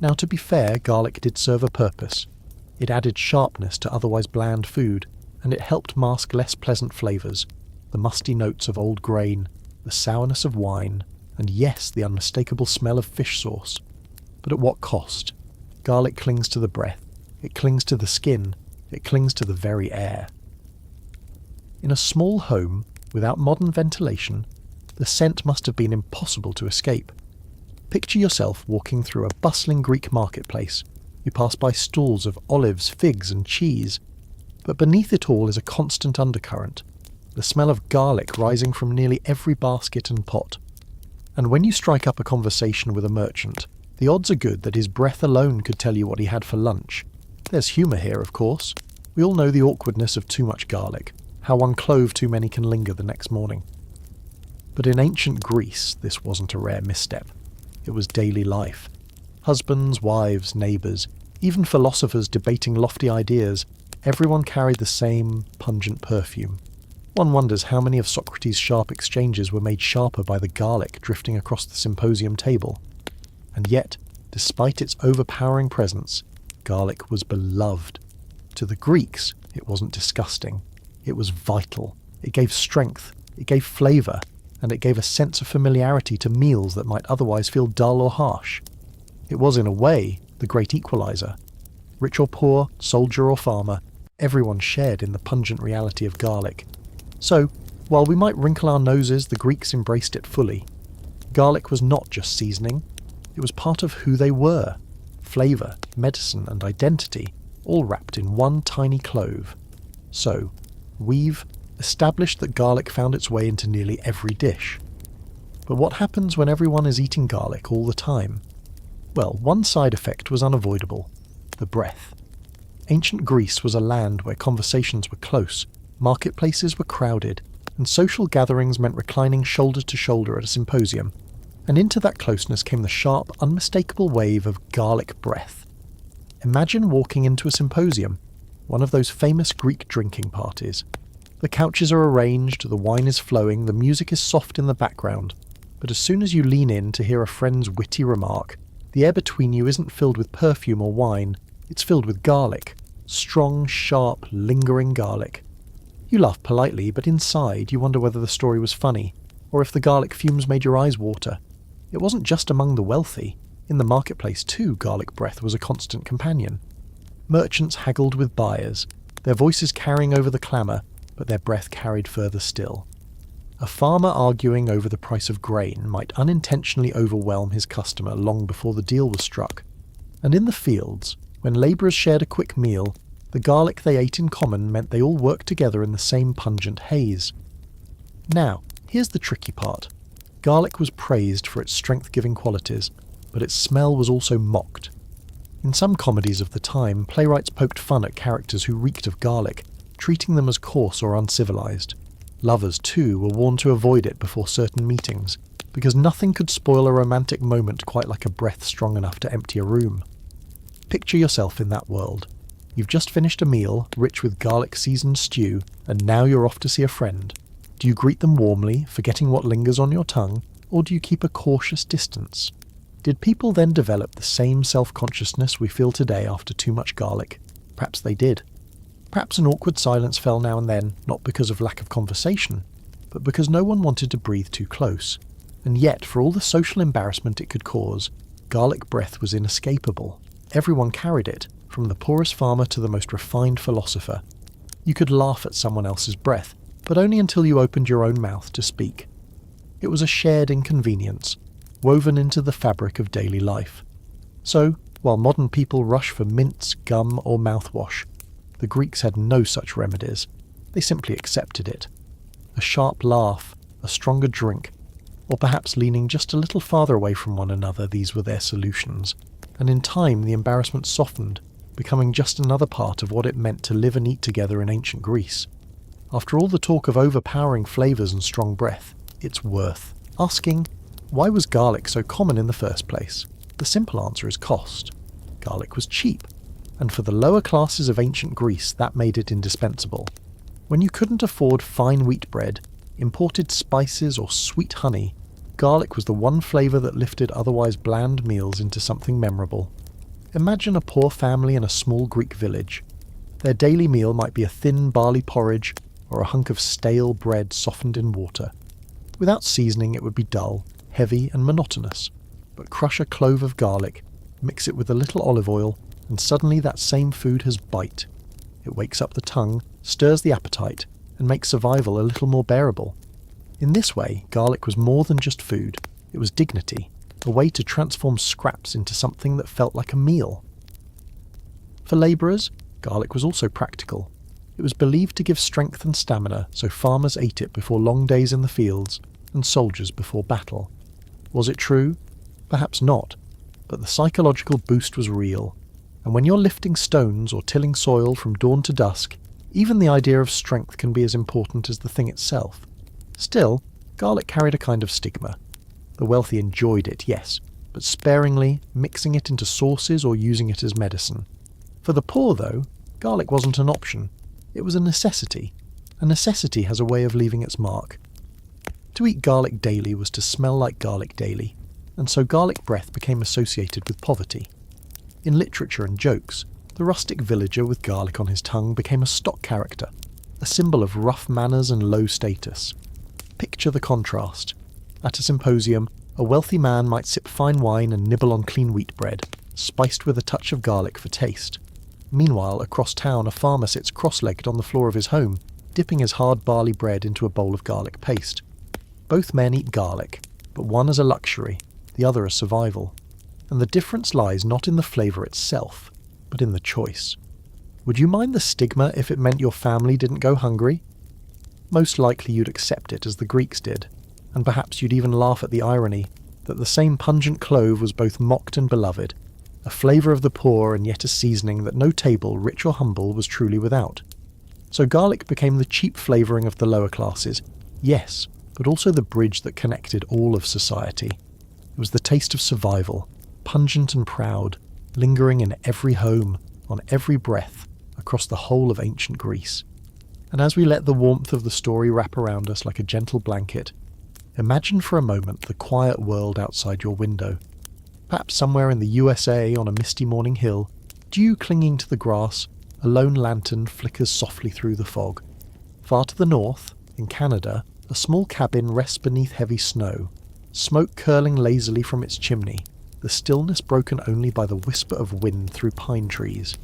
Now, to be fair, garlic did serve a purpose. It added sharpness to otherwise bland food, and it helped mask less pleasant flavours, the musty notes of old grain, the sourness of wine, and yes, the unmistakable smell of fish sauce. But at what cost? Garlic clings to the breath, it clings to the skin, it clings to the very air. In a small home, without modern ventilation, the scent must have been impossible to escape. Picture yourself walking through a bustling Greek marketplace. You pass by stalls of olives, figs, and cheese. But beneath it all is a constant undercurrent, the smell of garlic rising from nearly every basket and pot. And when you strike up a conversation with a merchant, the odds are good that his breath alone could tell you what he had for lunch. There's humour here, of course. We all know the awkwardness of too much garlic, how one clove too many can linger the next morning. But in ancient Greece, this wasn't a rare misstep. It was daily life. Husbands, wives, neighbours, even philosophers debating lofty ideas, everyone carried the same pungent perfume. One wonders how many of Socrates' sharp exchanges were made sharper by the garlic drifting across the symposium table. And yet, despite its overpowering presence, garlic was beloved. To the Greeks, it wasn't disgusting. It was vital. It gave strength. It gave flavour. And it gave a sense of familiarity to meals that might otherwise feel dull or harsh. It was, in a way, the great equalizer. Rich or poor, soldier or farmer, everyone shared in the pungent reality of garlic. So, while we might wrinkle our noses, the Greeks embraced it fully. Garlic was not just seasoning, it was part of who they were. Flavour, medicine and identity, all wrapped in one tiny clove. So, we've established that garlic found its way into nearly every dish. But what happens when everyone is eating garlic all the time? Well, one side effect was unavoidable: the breath. Ancient Greece was a land where conversations were close, marketplaces were crowded, and social gatherings meant reclining shoulder to shoulder at a symposium. And into that closeness came the sharp, unmistakable wave of garlic breath. Imagine walking into a symposium, one of those famous Greek drinking parties. The couches are arranged, the wine is flowing, the music is soft in the background, but as soon as you lean in to hear a friend's witty remark, the air between you isn't filled with perfume or wine, it's filled with garlic. Strong, sharp, lingering garlic. You laugh politely, but inside you wonder whether the story was funny, or if the garlic fumes made your eyes water. It wasn't just among the wealthy. In the marketplace too, garlic breath was a constant companion. Merchants haggled with buyers, their voices carrying over the clamour, but their breath carried further still. A farmer arguing over the price of grain might unintentionally overwhelm his customer long before the deal was struck. And in the fields, when labourers shared a quick meal, the garlic they ate in common meant they all worked together in the same pungent haze. Now, here's the tricky part. Garlic was praised for its strength-giving qualities, but its smell was also mocked. In some comedies of the time, playwrights poked fun at characters who reeked of garlic, treating them as coarse or uncivilized. Lovers, too, were warned to avoid it before certain meetings, because nothing could spoil a romantic moment quite like a breath strong enough to empty a room. Picture yourself in that world. You've just finished a meal, rich with garlic-seasoned stew, and now you're off to see a friend. Do you greet them warmly, forgetting what lingers on your tongue, or do you keep a cautious distance? Did people then develop the same self-consciousness we feel today after too much garlic? Perhaps they did. Perhaps an awkward silence fell now and then, not because of lack of conversation, but because no one wanted to breathe too close. And yet, for all the social embarrassment it could cause, garlic breath was inescapable. Everyone carried it, from the poorest farmer to the most refined philosopher. You could laugh at someone else's breath, but only until you opened your own mouth to speak. It was a shared inconvenience, woven into the fabric of daily life. So, while modern people rush for mints, gum, or mouthwash, the Greeks had no such remedies. They simply accepted it. A sharp laugh, a stronger drink, or perhaps leaning just a little farther away from one another, these were their solutions. And in time the embarrassment softened, becoming just another part of what it meant to live and eat together in ancient Greece. After all the talk of overpowering flavours and strong breath, it's worth asking, why was garlic so common in the first place? The simple answer is cost. Garlic was cheap, and for the lower classes of ancient Greece that made it indispensable. When you couldn't afford fine wheat bread, imported spices or sweet honey, garlic was the one flavour that lifted otherwise bland meals into something memorable. Imagine a poor family in a small Greek village. Their daily meal might be a thin barley porridge or a hunk of stale bread softened in water. Without seasoning it would be dull, heavy and monotonous, but crush a clove of garlic, mix it with a little olive oil, and suddenly that same food has bite. It wakes up the tongue, stirs the appetite, and makes survival a little more bearable. In this way, garlic was more than just food. It was dignity, a way to transform scraps into something that felt like a meal. For labourers, garlic was also practical. It was believed to give strength and stamina, so farmers ate it before long days in the fields, and soldiers before battle. Was it true? Perhaps not, but the psychological boost was real. And when you're lifting stones or tilling soil from dawn to dusk, even the idea of strength can be as important as the thing itself. Still, garlic carried a kind of stigma. The wealthy enjoyed it, yes, but sparingly, mixing it into sauces or using it as medicine. For the poor, though, garlic wasn't an option. It was a necessity. A necessity has a way of leaving its mark. To eat garlic daily was to smell like garlic daily, and so garlic breath became associated with poverty. In literature and jokes, the rustic villager with garlic on his tongue became a stock character, a symbol of rough manners and low status. Picture the contrast. At a symposium, a wealthy man might sip fine wine and nibble on clean wheat bread, spiced with a touch of garlic for taste. Meanwhile, across town, a farmer sits cross-legged on the floor of his home, dipping his hard barley bread into a bowl of garlic paste. Both men eat garlic, but one as a luxury, the other as survival. And the difference lies not in the flavour itself, but in the choice. Would you mind the stigma if it meant your family didn't go hungry? Most likely you'd accept it as the Greeks did, and perhaps you'd even laugh at the irony that the same pungent clove was both mocked and beloved, a flavour of the poor and yet a seasoning that no table, rich or humble, was truly without. So garlic became the cheap flavouring of the lower classes, yes, but also the bridge that connected all of society. It was the taste of survival, pungent and proud, lingering in every home, on every breath, across the whole of ancient Greece. And as we let the warmth of the story wrap around us like a gentle blanket, imagine for a moment the quiet world outside your window. Perhaps somewhere in the USA on a misty morning hill, dew clinging to the grass, a lone lantern flickers softly through the fog. Far to the north, in Canada, a small cabin rests beneath heavy snow, smoke curling lazily from its chimney, the stillness broken only by the whisper of wind through pine trees.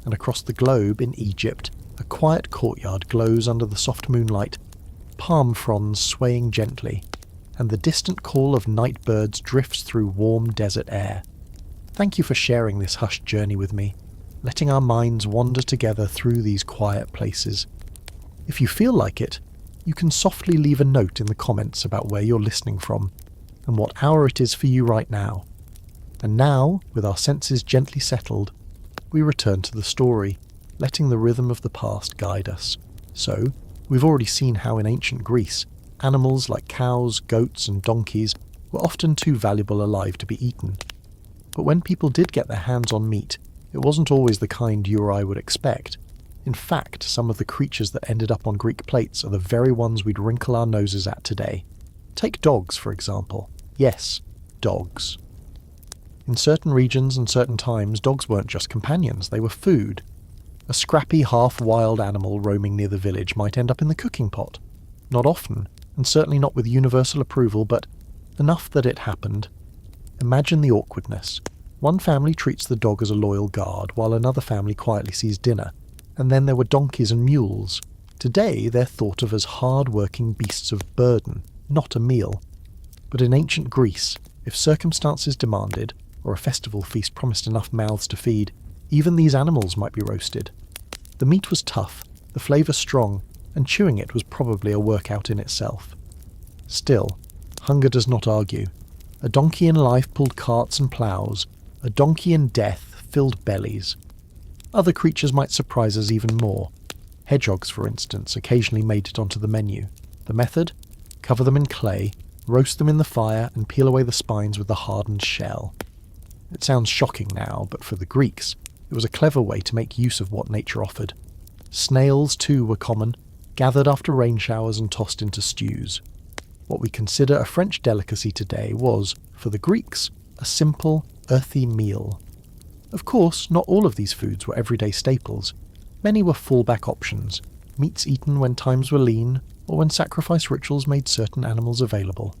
And across the globe, in Egypt, a quiet courtyard glows under the soft moonlight, palm fronds swaying gently, and the distant call of night birds drifts through warm desert air. Thank you for sharing this hushed journey with me, letting our minds wander together through these quiet places. If you feel like it, you can softly leave a note in the comments about where you're listening from, and what hour it is for you right now. And now, with our senses gently settled, we return to the story, letting the rhythm of the past guide us. So, we've already seen how in ancient Greece, animals like cows, goats and donkeys were often too valuable alive to be eaten. But when people did get their hands on meat, it wasn't always the kind you or I would expect. In fact, some of the creatures that ended up on Greek plates are the very ones we'd wrinkle our noses at today. Take dogs, for example. Yes, dogs. In certain regions and certain times, dogs weren't just companions, they were food. A scrappy, half-wild animal roaming near the village might end up in the cooking pot. Not often, and certainly not with universal approval, but enough that it happened. Imagine the awkwardness. One family treats the dog as a loyal guard, while another family quietly sees dinner. And then there were donkeys and mules. Today they're thought of as hard-working beasts of burden, not a meal. But in ancient Greece, if circumstances demanded, or a festival feast promised enough mouths to feed, even these animals might be roasted. The meat was tough, the flavour strong, and chewing it was probably a workout in itself. Still, hunger does not argue. A donkey in life pulled carts and ploughs, a donkey in death filled bellies. Other creatures might surprise us even more. Hedgehogs, for instance, occasionally made it onto the menu. The method? Cover them in clay, roast them in the fire, and peel away the spines with the hardened shell. It sounds shocking now, but for the Greeks, it was a clever way to make use of what nature offered. Snails, too, were common, gathered after rain showers and tossed into stews. What we consider a French delicacy today was, for the Greeks, a simple, earthy meal. Of course, not all of these foods were everyday staples. Many were fallback options, meats eaten when times were lean, or when sacrifice rituals made certain animals available.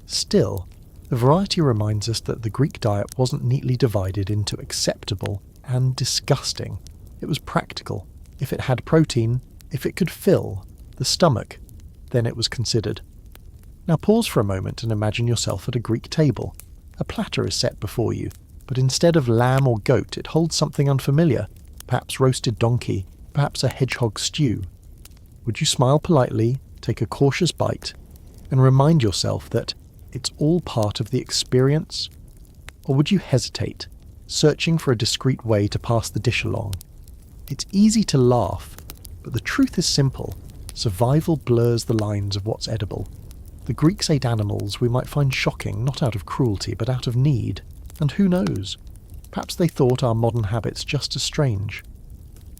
Still, the variety reminds us that the Greek diet wasn't neatly divided into acceptable and disgusting. It was practical. If it had protein, if it could fill the stomach, then it was considered. Now pause for a moment and imagine yourself at a Greek table. A platter is set before you, but instead of lamb or goat, it holds something unfamiliar, perhaps roasted donkey, perhaps a hedgehog stew. Would you smile politely, take a cautious bite, and remind yourself that it's all part of the experience? Or would you hesitate, searching for a discreet way to pass the dish along? It's easy to laugh, but the truth is simple. Survival blurs the lines of what's edible. The Greeks ate animals we might find shocking not out of cruelty but out of need. And who knows? Perhaps they thought our modern habits just as strange.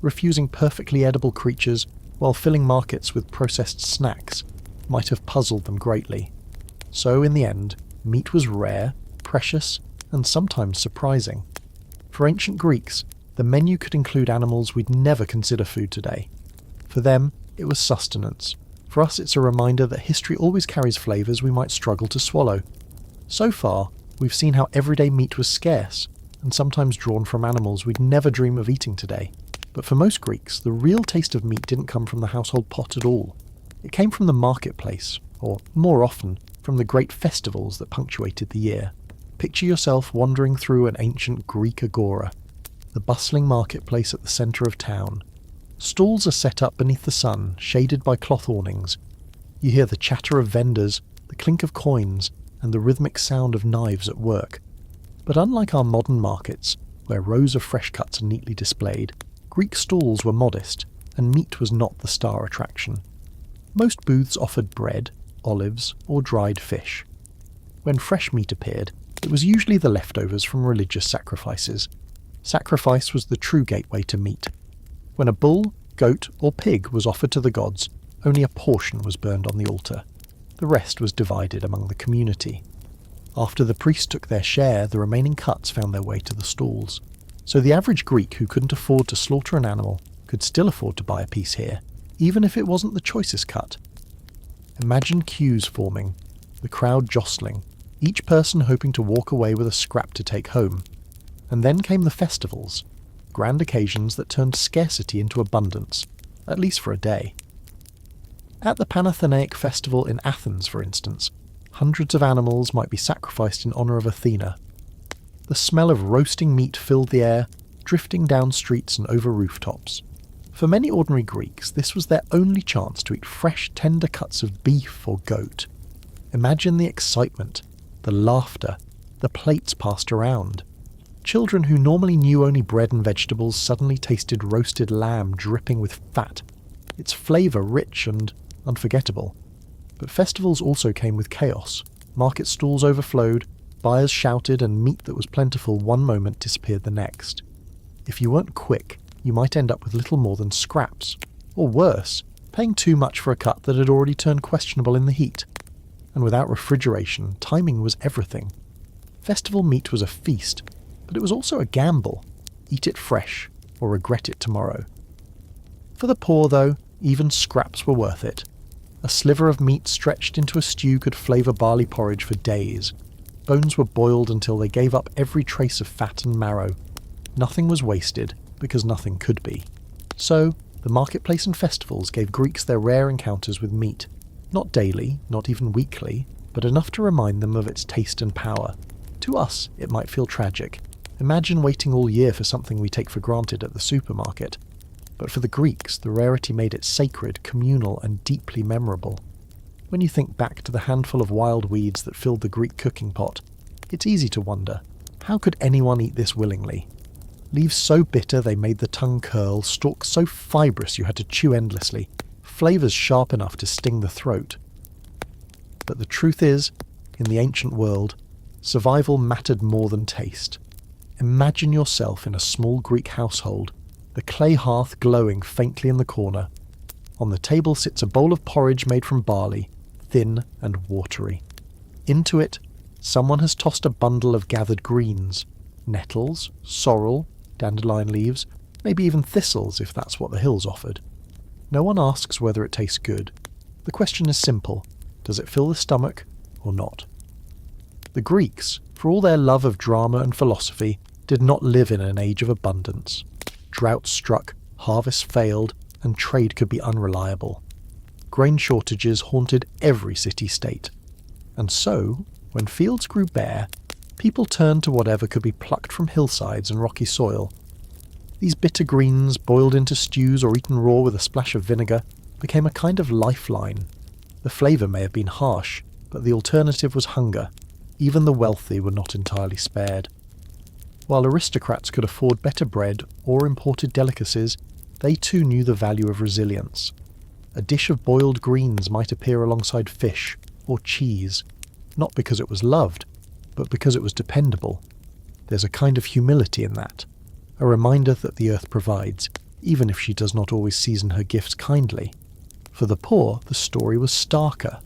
Refusing perfectly edible creatures while filling markets with processed snacks might have puzzled them greatly. So in the end, meat was rare, precious, and sometimes surprising. For ancient Greeks, the menu could include animals we'd never consider food today. For them, it was sustenance. For us, it's a reminder that history always carries flavours we might struggle to swallow. So far, we've seen how everyday meat was scarce, and sometimes drawn from animals we'd never dream of eating today. But for most Greeks, the real taste of meat didn't come from the household pot at all. It came from the marketplace, or more often, from the great festivals that punctuated the year. Picture yourself wandering through an ancient Greek agora, the bustling marketplace at the centre of town. Stalls are set up beneath the sun, shaded by cloth awnings. You hear the chatter of vendors, the clink of coins, and the rhythmic sound of knives at work. But unlike our modern markets, where rows of fresh cuts are neatly displayed, Greek stalls were modest, and meat was not the star attraction. Most booths offered bread, olives, or dried fish. When fresh meat appeared, it was usually the leftovers from religious sacrifices. Sacrifice was the true gateway to meat. When a bull, goat, or pig was offered to the gods, only a portion was burned on the altar. The rest was divided among the community. After the priests took their share, the remaining cuts found their way to the stalls. So the average Greek who couldn't afford to slaughter an animal could still afford to buy a piece here, even if it wasn't the choicest cut. Imagine queues forming, the crowd jostling, each person hoping to walk away with a scrap to take home. And then came the festivals, grand occasions that turned scarcity into abundance, at least for a day. At the Panathenaic festival in Athens, for instance, hundreds of animals might be sacrificed in honour of Athena. The smell of roasting meat filled the air, drifting down streets and over rooftops. For many ordinary Greeks, this was their only chance to eat fresh, tender cuts of beef or goat. Imagine the excitement, the laughter, the plates passed around. Children who normally knew only bread and vegetables suddenly tasted roasted lamb dripping with fat, its flavour rich and unforgettable. But festivals also came with chaos. Market stalls overflowed, buyers shouted, and meat that was plentiful one moment disappeared the next. If you weren't quick, you might end up with little more than scraps, or worse, paying too much for a cut that had already turned questionable in the heat. And without refrigeration, timing was everything. Festival meat was a feast, but it was also a gamble. Eat it fresh, or regret it tomorrow. For the poor, though, even scraps were worth it. A sliver of meat stretched into a stew could flavour barley porridge for days. Bones were boiled until they gave up every trace of fat and marrow. Nothing was wasted, because nothing could be. So, the marketplace and festivals gave Greeks their rare encounters with meat. Not daily, not even weekly, but enough to remind them of its taste and power. To us, it might feel tragic. Imagine waiting all year for something we take for granted at the supermarket. But for the Greeks, the rarity made it sacred, communal, and deeply memorable. When you think back to the handful of wild weeds that filled the Greek cooking pot, it's easy to wonder, how could anyone eat this willingly? Leaves so bitter they made the tongue curl, stalks so fibrous you had to chew endlessly, flavours sharp enough to sting the throat. But the truth is, in the ancient world, survival mattered more than taste. Imagine yourself in a small Greek household, the clay hearth glowing faintly in the corner. On the table sits a bowl of porridge made from barley, thin and watery. Into it, someone has tossed a bundle of gathered greens, nettles, sorrel, dandelion leaves, maybe even thistles if that's what the hills offered. No one asks whether it tastes good. The question is simple: does it fill the stomach or not? The Greeks, for all their love of drama and philosophy, did not live in an age of abundance. Drought struck, harvests failed, and trade could be unreliable. Grain shortages haunted every city-state. And so, when fields grew bare, people turned to whatever could be plucked from hillsides and rocky soil. These bitter greens, boiled into stews or eaten raw with a splash of vinegar, became a kind of lifeline. The flavour may have been harsh, but the alternative was hunger. Even the wealthy were not entirely spared. While aristocrats could afford better bread or imported delicacies, they too knew the value of resilience. A dish of boiled greens might appear alongside fish or cheese, not because it was loved, but because it was dependable. There's a kind of humility in that, a reminder that the earth provides, even if she does not always season her gifts kindly. For the poor, the story was starker.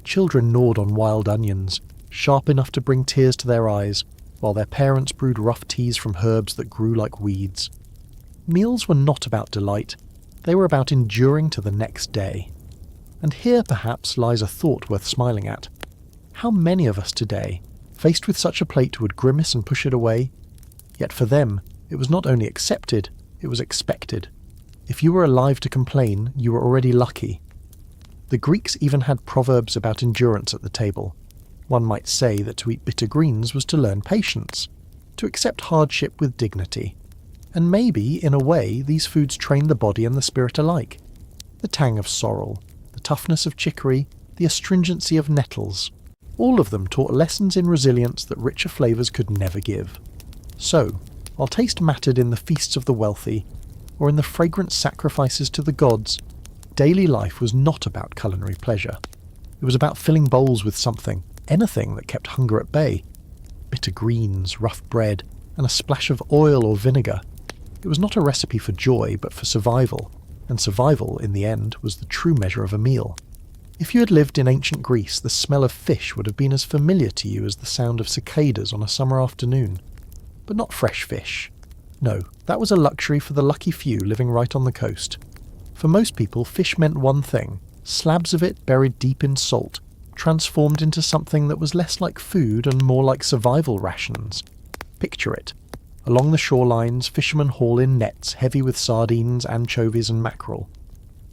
Children gnawed on wild onions, sharp enough to bring tears to their eyes, while their parents brewed rough teas from herbs that grew like weeds. Meals were not about delight, they were about enduring to the next day. And here perhaps lies a thought worth smiling at. How many of us today, faced with such a plate, would grimace and push it away? Yet for them, it was not only accepted, it was expected. If you were alive to complain, you were already lucky. The Greeks even had proverbs about endurance at the table. One might say that to eat bitter greens was to learn patience, to accept hardship with dignity. And maybe, in a way, these foods trained the body and the spirit alike. The tang of sorrel, the toughness of chicory, the astringency of nettles. All of them taught lessons in resilience that richer flavours could never give. So, while taste mattered in the feasts of the wealthy, or in the fragrant sacrifices to the gods, daily life was not about culinary pleasure. It was about filling bowls with something, anything that kept hunger at bay. Bitter greens, rough bread, and a splash of oil or vinegar. It was not a recipe for joy, but for survival, and survival, in the end, was the true measure of a meal. If you had lived in ancient Greece, the smell of fish would have been as familiar to you as the sound of cicadas on a summer afternoon. But not fresh fish. No, that was a luxury for the lucky few living right on the coast. For most people, fish meant one thing: slabs of it buried deep in salt, transformed into something that was less like food and more like survival rations. Picture it. Along the shorelines, fishermen haul in nets heavy with sardines, anchovies and mackerel.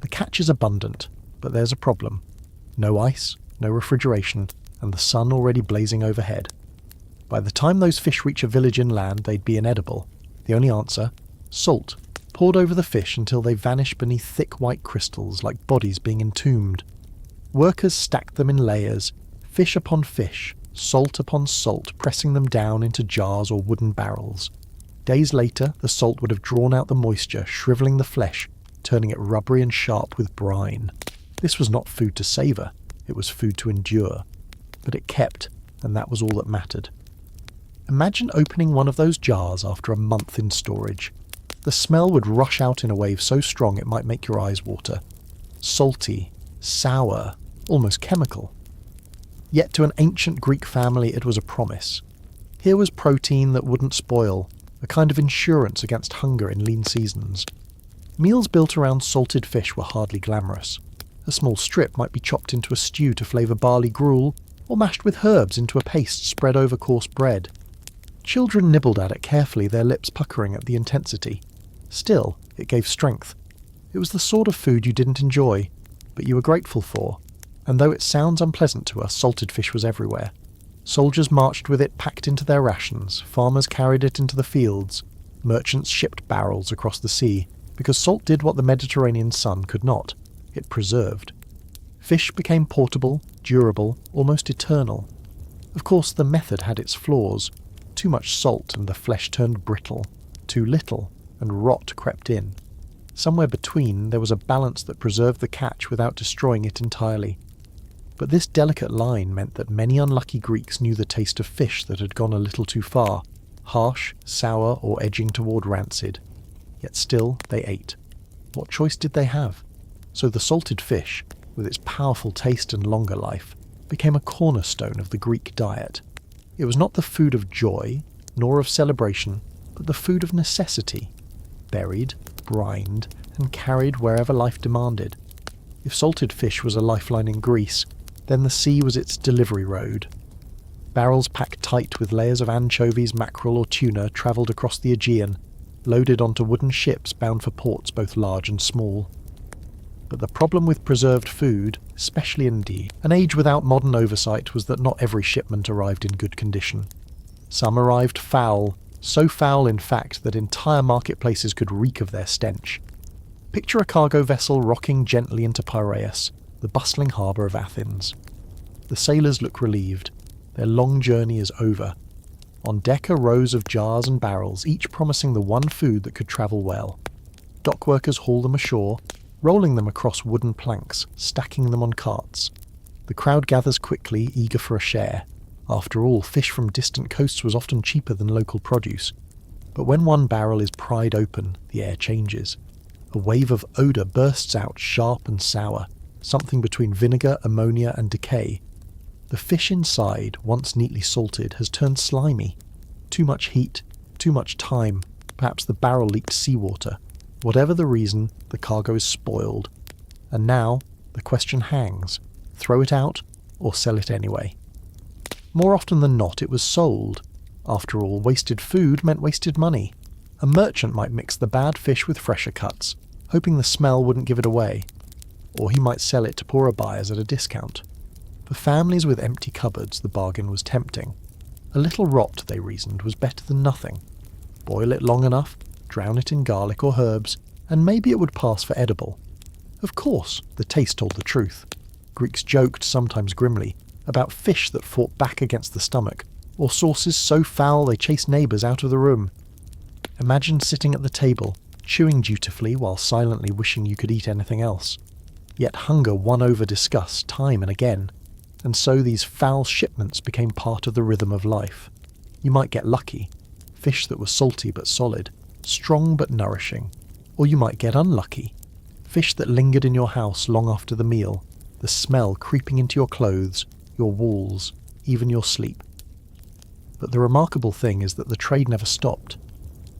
The catch is abundant, but there's a problem. No ice, no refrigeration, and the sun already blazing overhead. By the time those fish reach a village inland, they'd be inedible. The only answer? Salt, poured over the fish until they vanish beneath thick white crystals like bodies being entombed. Workers stacked them in layers, fish upon fish, salt upon salt, pressing them down into jars or wooden barrels. Days later, the salt would have drawn out the moisture, shrivelling the flesh, turning it rubbery and sharp with brine. This was not food to savour, it was food to endure. But it kept, and that was all that mattered. Imagine opening one of those jars after a month in storage. The smell would rush out in a wave so strong it might make your eyes water. Salty, sour, almost chemical. Yet to an ancient Greek family it was a promise. Here was protein that wouldn't spoil, a kind of insurance against hunger in lean seasons. Meals built around salted fish were hardly glamorous. A small strip might be chopped into a stew to flavour barley gruel, or mashed with herbs into a paste spread over coarse bread. Children nibbled at it carefully, their lips puckering at the intensity. Still, it gave strength. It was the sort of food you didn't enjoy, but you were grateful for, and though it sounds unpleasant to us, salted fish was everywhere. Soldiers marched with it packed into their rations, farmers carried it into the fields, merchants shipped barrels across the sea, because salt did what the Mediterranean sun could not. It preserved. Fish became portable, durable, almost eternal. Of course, the method had its flaws. Too much salt and the flesh turned brittle. Too little, and rot crept in. Somewhere between, there was a balance that preserved the catch without destroying it entirely. But this delicate line meant that many unlucky Greeks knew the taste of fish that had gone a little too far, harsh, sour, or edging toward rancid. Yet still, they ate. What choice did they have? So the salted fish, with its powerful taste and longer life, became a cornerstone of the Greek diet. It was not the food of joy, nor of celebration, but the food of necessity, buried, brined, and carried wherever life demanded. If salted fish was a lifeline in Greece, then the sea was its delivery road. Barrels packed tight with layers of anchovies, mackerel or tuna travelled across the Aegean, loaded onto wooden ships bound for ports both large and small. But the problem with preserved food, especially in an age without modern oversight, was that not every shipment arrived in good condition. Some arrived foul, so foul in fact that entire marketplaces could reek of their stench. Picture a cargo vessel rocking gently into Piraeus, the bustling harbour of Athens. The sailors look relieved. Their long journey is over. On deck are rows of jars and barrels, each promising the one food that could travel well. Dock workers haul them ashore, rolling them across wooden planks, stacking them on carts. The crowd gathers quickly, eager for a share. After all, fish from distant coasts was often cheaper than local produce. But when one barrel is pried open, the air changes. A wave of odour bursts out, sharp and sour, something between vinegar, ammonia and decay. The fish inside, once neatly salted, has turned slimy. Too much heat, too much time, perhaps the barrel leaked seawater. Whatever the reason, the cargo is spoiled. And now, the question hangs: throw it out, or sell it anyway? More often than not, it was sold. After all, wasted food meant wasted money. A merchant might mix the bad fish with fresher cuts, hoping the smell wouldn't give it away. Or he might sell it to poorer buyers at a discount. For families with empty cupboards, the bargain was tempting. A little rot, they reasoned, was better than nothing. Boil it long enough, drown it in garlic or herbs, and maybe it would pass for edible. Of course, the taste told the truth. Greeks joked, sometimes grimly, about fish that fought back against the stomach, or sauces so foul they chased neighbours out of the room. Imagine sitting at the table, chewing dutifully while silently wishing you could eat anything else. Yet hunger won over disgust time and again, and so these foul shipments became part of the rhythm of life. You might get lucky, fish that were salty but solid, strong but nourishing, or you might get unlucky, fish that lingered in your house long after the meal, the smell creeping into your clothes, your walls, even your sleep. But the remarkable thing is that the trade never stopped.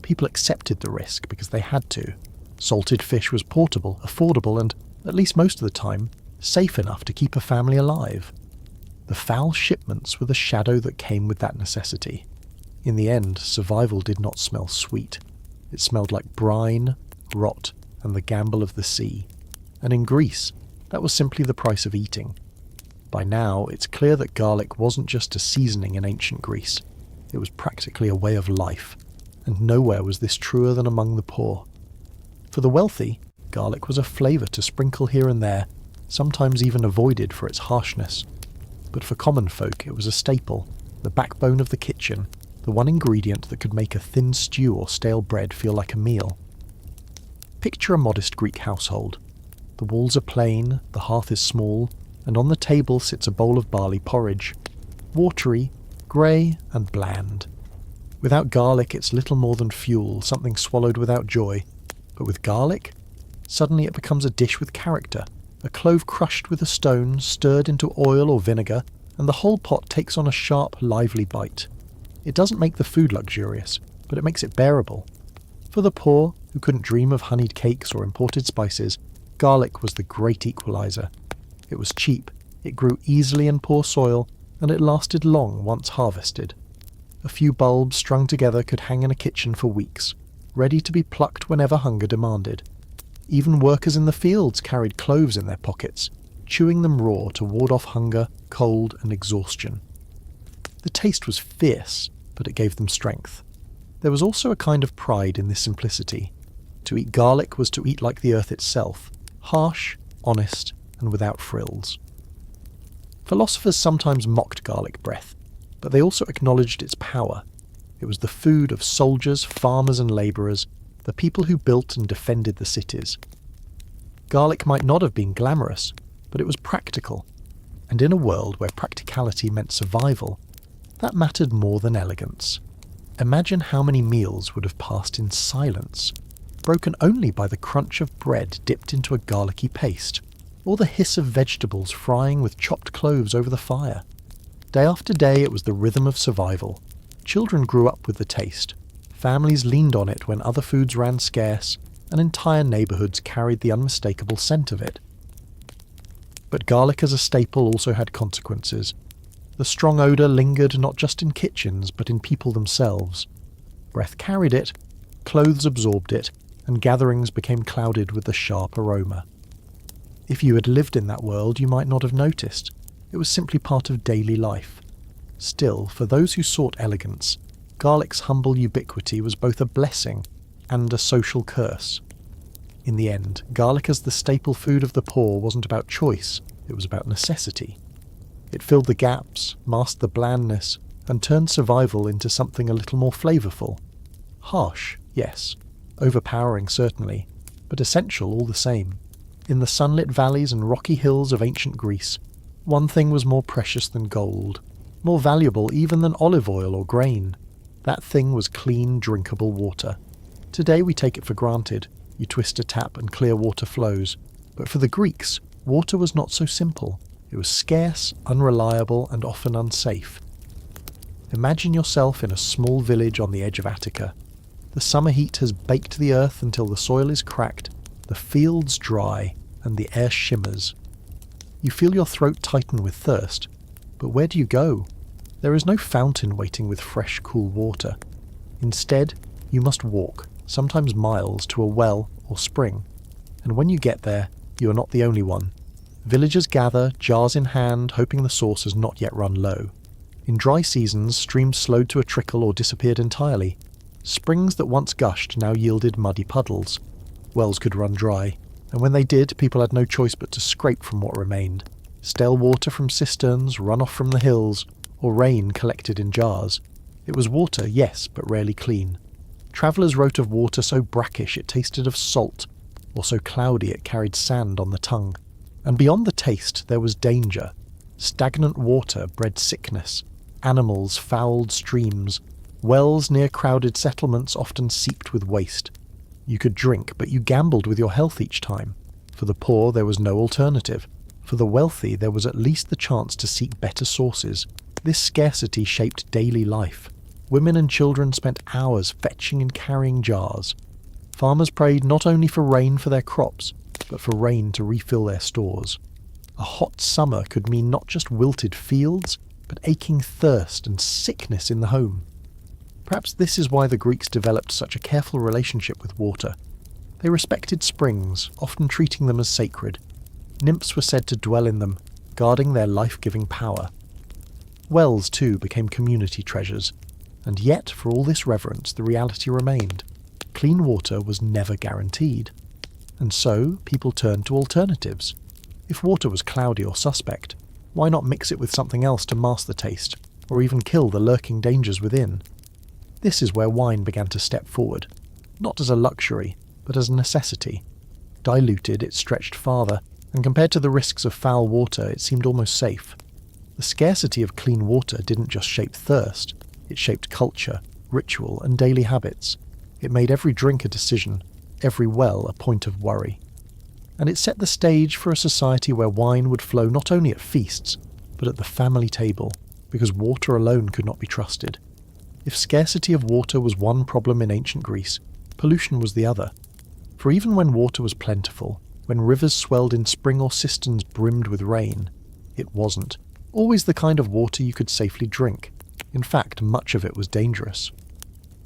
People accepted the risk because they had to. Salted fish was portable, affordable, and, at least most of the time, safe enough to keep a family alive. The foul shipments were the shadow that came with that necessity. In the end, survival did not smell sweet. It smelled like brine, rot, and the gamble of the sea. And in Greece, that was simply the price of eating. By now, it's clear that garlic wasn't just a seasoning in ancient Greece. It was practically a way of life, and nowhere was this truer than among the poor. For the wealthy, garlic was a flavour to sprinkle here and there, sometimes even avoided for its harshness. But for common folk, it was a staple, the backbone of the kitchen, the one ingredient that could make a thin stew or stale bread feel like a meal. Picture a modest Greek household. The walls are plain, the hearth is small, and on the table sits a bowl of barley porridge. Watery, grey, and bland. Without garlic, it's little more than fuel, something swallowed without joy. But with garlic, suddenly it becomes a dish with character, a clove crushed with a stone, stirred into oil or vinegar, and the whole pot takes on a sharp, lively bite. It doesn't make the food luxurious, but it makes it bearable. For the poor, who couldn't dream of honeyed cakes or imported spices, garlic was the great equalizer. It was cheap, it grew easily in poor soil, and it lasted long once harvested. A few bulbs strung together could hang in a kitchen for weeks, ready to be plucked whenever hunger demanded. Even workers in the fields carried cloves in their pockets, chewing them raw to ward off hunger, cold, and exhaustion. The taste was fierce, but it gave them strength. There was also a kind of pride in this simplicity. To eat garlic was to eat like the earth itself, harsh, honest, and without frills. Philosophers sometimes mocked garlic breath, but they also acknowledged its power. It was the food of soldiers, farmers, and labourers, the people who built and defended the cities. Garlic might not have been glamorous, but it was practical, and in a world where practicality meant survival, that mattered more than elegance. Imagine how many meals would have passed in silence, broken only by the crunch of bread dipped into a garlicky paste, or the hiss of vegetables frying with chopped cloves over the fire. Day after day it was the rhythm of survival. Children grew up with the taste. Families leaned on it when other foods ran scarce, and entire neighbourhoods carried the unmistakable scent of it. But garlic as a staple also had consequences. The strong odour lingered not just in kitchens, but in people themselves. Breath carried it, clothes absorbed it, and gatherings became clouded with the sharp aroma. If you had lived in that world, you might not have noticed. It was simply part of daily life. Still, for those who sought elegance, garlic's humble ubiquity was both a blessing and a social curse. In the end, garlic as the staple food of the poor wasn't about choice, it was about necessity. It filled the gaps, masked the blandness, and turned survival into something a little more flavourful. Harsh, yes. Overpowering, certainly, but essential all the same. In the sunlit valleys and rocky hills of ancient Greece, one thing was more precious than gold, more valuable even than olive oil or grain. That thing was clean, drinkable water. Today we take it for granted. You twist a tap and clear water flows. But for the Greeks, water was not so simple. It was scarce, unreliable, and often unsafe. Imagine yourself in a small village on the edge of Attica. The summer heat has baked the earth until the soil is cracked, the fields dry, and the air shimmers. You feel your throat tighten with thirst, but where do you go? There is no fountain waiting with fresh, cool water. Instead, you must walk, sometimes miles, to a well or spring. And when you get there, you are not the only one. Villagers gather, jars in hand, hoping the source has not yet run low. In dry seasons, streams slowed to a trickle or disappeared entirely. Springs that once gushed now yielded muddy puddles. Wells could run dry, and when they did, people had no choice but to scrape from what remained. Stale water from cisterns, runoff from the hills, or rain collected in jars. It was water, yes, but rarely clean. Travellers wrote of water so brackish it tasted of salt, or so cloudy it carried sand on the tongue. And beyond the taste there was danger. Stagnant water bred sickness. Animals fouled streams. Wells near crowded settlements often seeped with waste. You could drink, but you gambled with your health each time. For the poor there was no alternative. For the wealthy there was at least the chance to seek better sources. This scarcity shaped daily life. Women and children spent hours fetching and carrying jars. Farmers prayed not only for rain for their crops, but for rain to refill their stores. A hot summer could mean not just wilted fields, but aching thirst and sickness in the home. Perhaps this is why the Greeks developed such a careful relationship with water. They respected springs, often treating them as sacred. Nymphs were said to dwell in them, guarding their life-giving power. Wells, too, became community treasures. And yet, for all this reverence, the reality remained. Clean water was never guaranteed. And so, people turned to alternatives. If water was cloudy or suspect, why not mix it with something else to mask the taste, or even kill the lurking dangers within? This is where wine began to step forward, not as a luxury, but as a necessity. Diluted, it stretched farther, and compared to the risks of foul water, it seemed almost safe. The scarcity of clean water didn't just shape thirst, it shaped culture, ritual, and daily habits. It made every drink a decision, every well a point of worry. And it set the stage for a society where wine would flow not only at feasts, but at the family table, because water alone could not be trusted. If scarcity of water was one problem in ancient Greece, pollution was the other. For even when water was plentiful, when rivers swelled in spring or cisterns brimmed with rain, it wasn't always the kind of water you could safely drink. In fact, much of it was dangerous.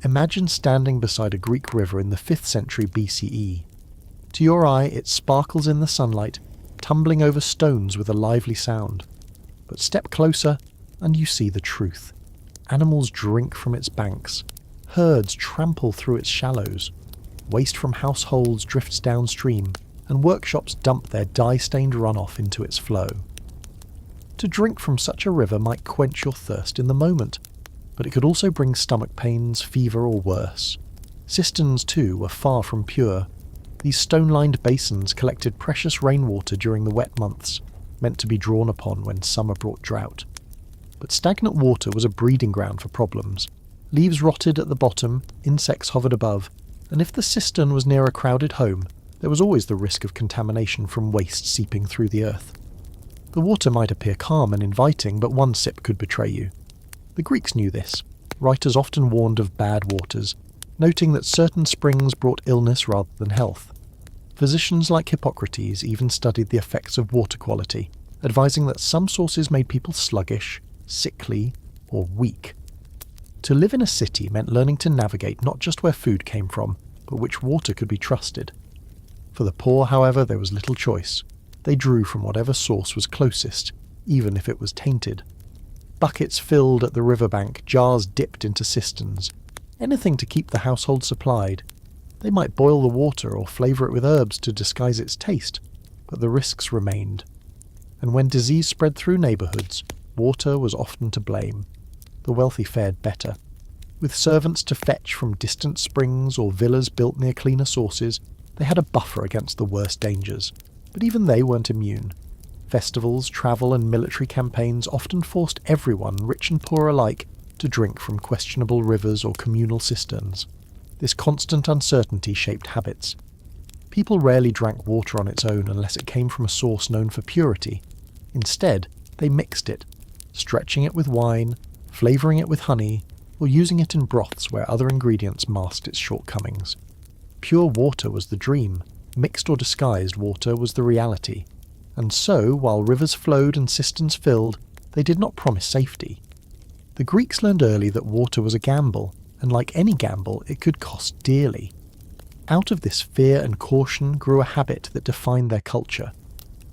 Imagine standing beside a Greek river in the 5th century BCE. To your eye, it sparkles in the sunlight, tumbling over stones with a lively sound. But step closer, and you see the truth. Animals drink from its banks. Herds trample through its shallows. Waste from households drifts downstream, and workshops dump their dye-stained runoff into its flow. To drink from such a river might quench your thirst in the moment, but it could also bring stomach pains, fever, or worse. Cisterns, too, were far from pure. These stone-lined basins collected precious rainwater during the wet months, meant to be drawn upon when summer brought drought. But stagnant water was a breeding ground for problems. Leaves rotted at the bottom, insects hovered above, and if the cistern was near a crowded home, there was always the risk of contamination from waste seeping through the earth. The water might appear calm and inviting, but one sip could betray you. The Greeks knew this. Writers often warned of bad waters, noting that certain springs brought illness rather than health. Physicians like Hippocrates even studied the effects of water quality, advising that some sources made people sluggish, sickly, or weak. To live in a city meant learning to navigate not just where food came from, but which water could be trusted. For the poor, however, there was little choice. They drew from whatever source was closest, even if it was tainted. Buckets filled at the riverbank, jars dipped into cisterns. Anything to keep the household supplied. They might boil the water or flavour it with herbs to disguise its taste, but the risks remained. And when disease spread through neighbourhoods, water was often to blame. The wealthy fared better. With servants to fetch from distant springs or villas built near cleaner sources, they had a buffer against the worst dangers. But even they weren't immune. Festivals, travel and military campaigns often forced everyone, rich and poor alike, to drink from questionable rivers or communal cisterns. This constant uncertainty shaped habits. People rarely drank water on its own unless it came from a source known for purity. Instead, they mixed it, stretching it with wine, flavouring it with honey, or using it in broths where other ingredients masked its shortcomings. Pure water was the dream. Mixed or disguised water was the reality. And so, while rivers flowed and cisterns filled, they did not promise safety. The Greeks learned early that water was a gamble, and like any gamble, it could cost dearly. Out of this fear and caution grew a habit that defined their culture: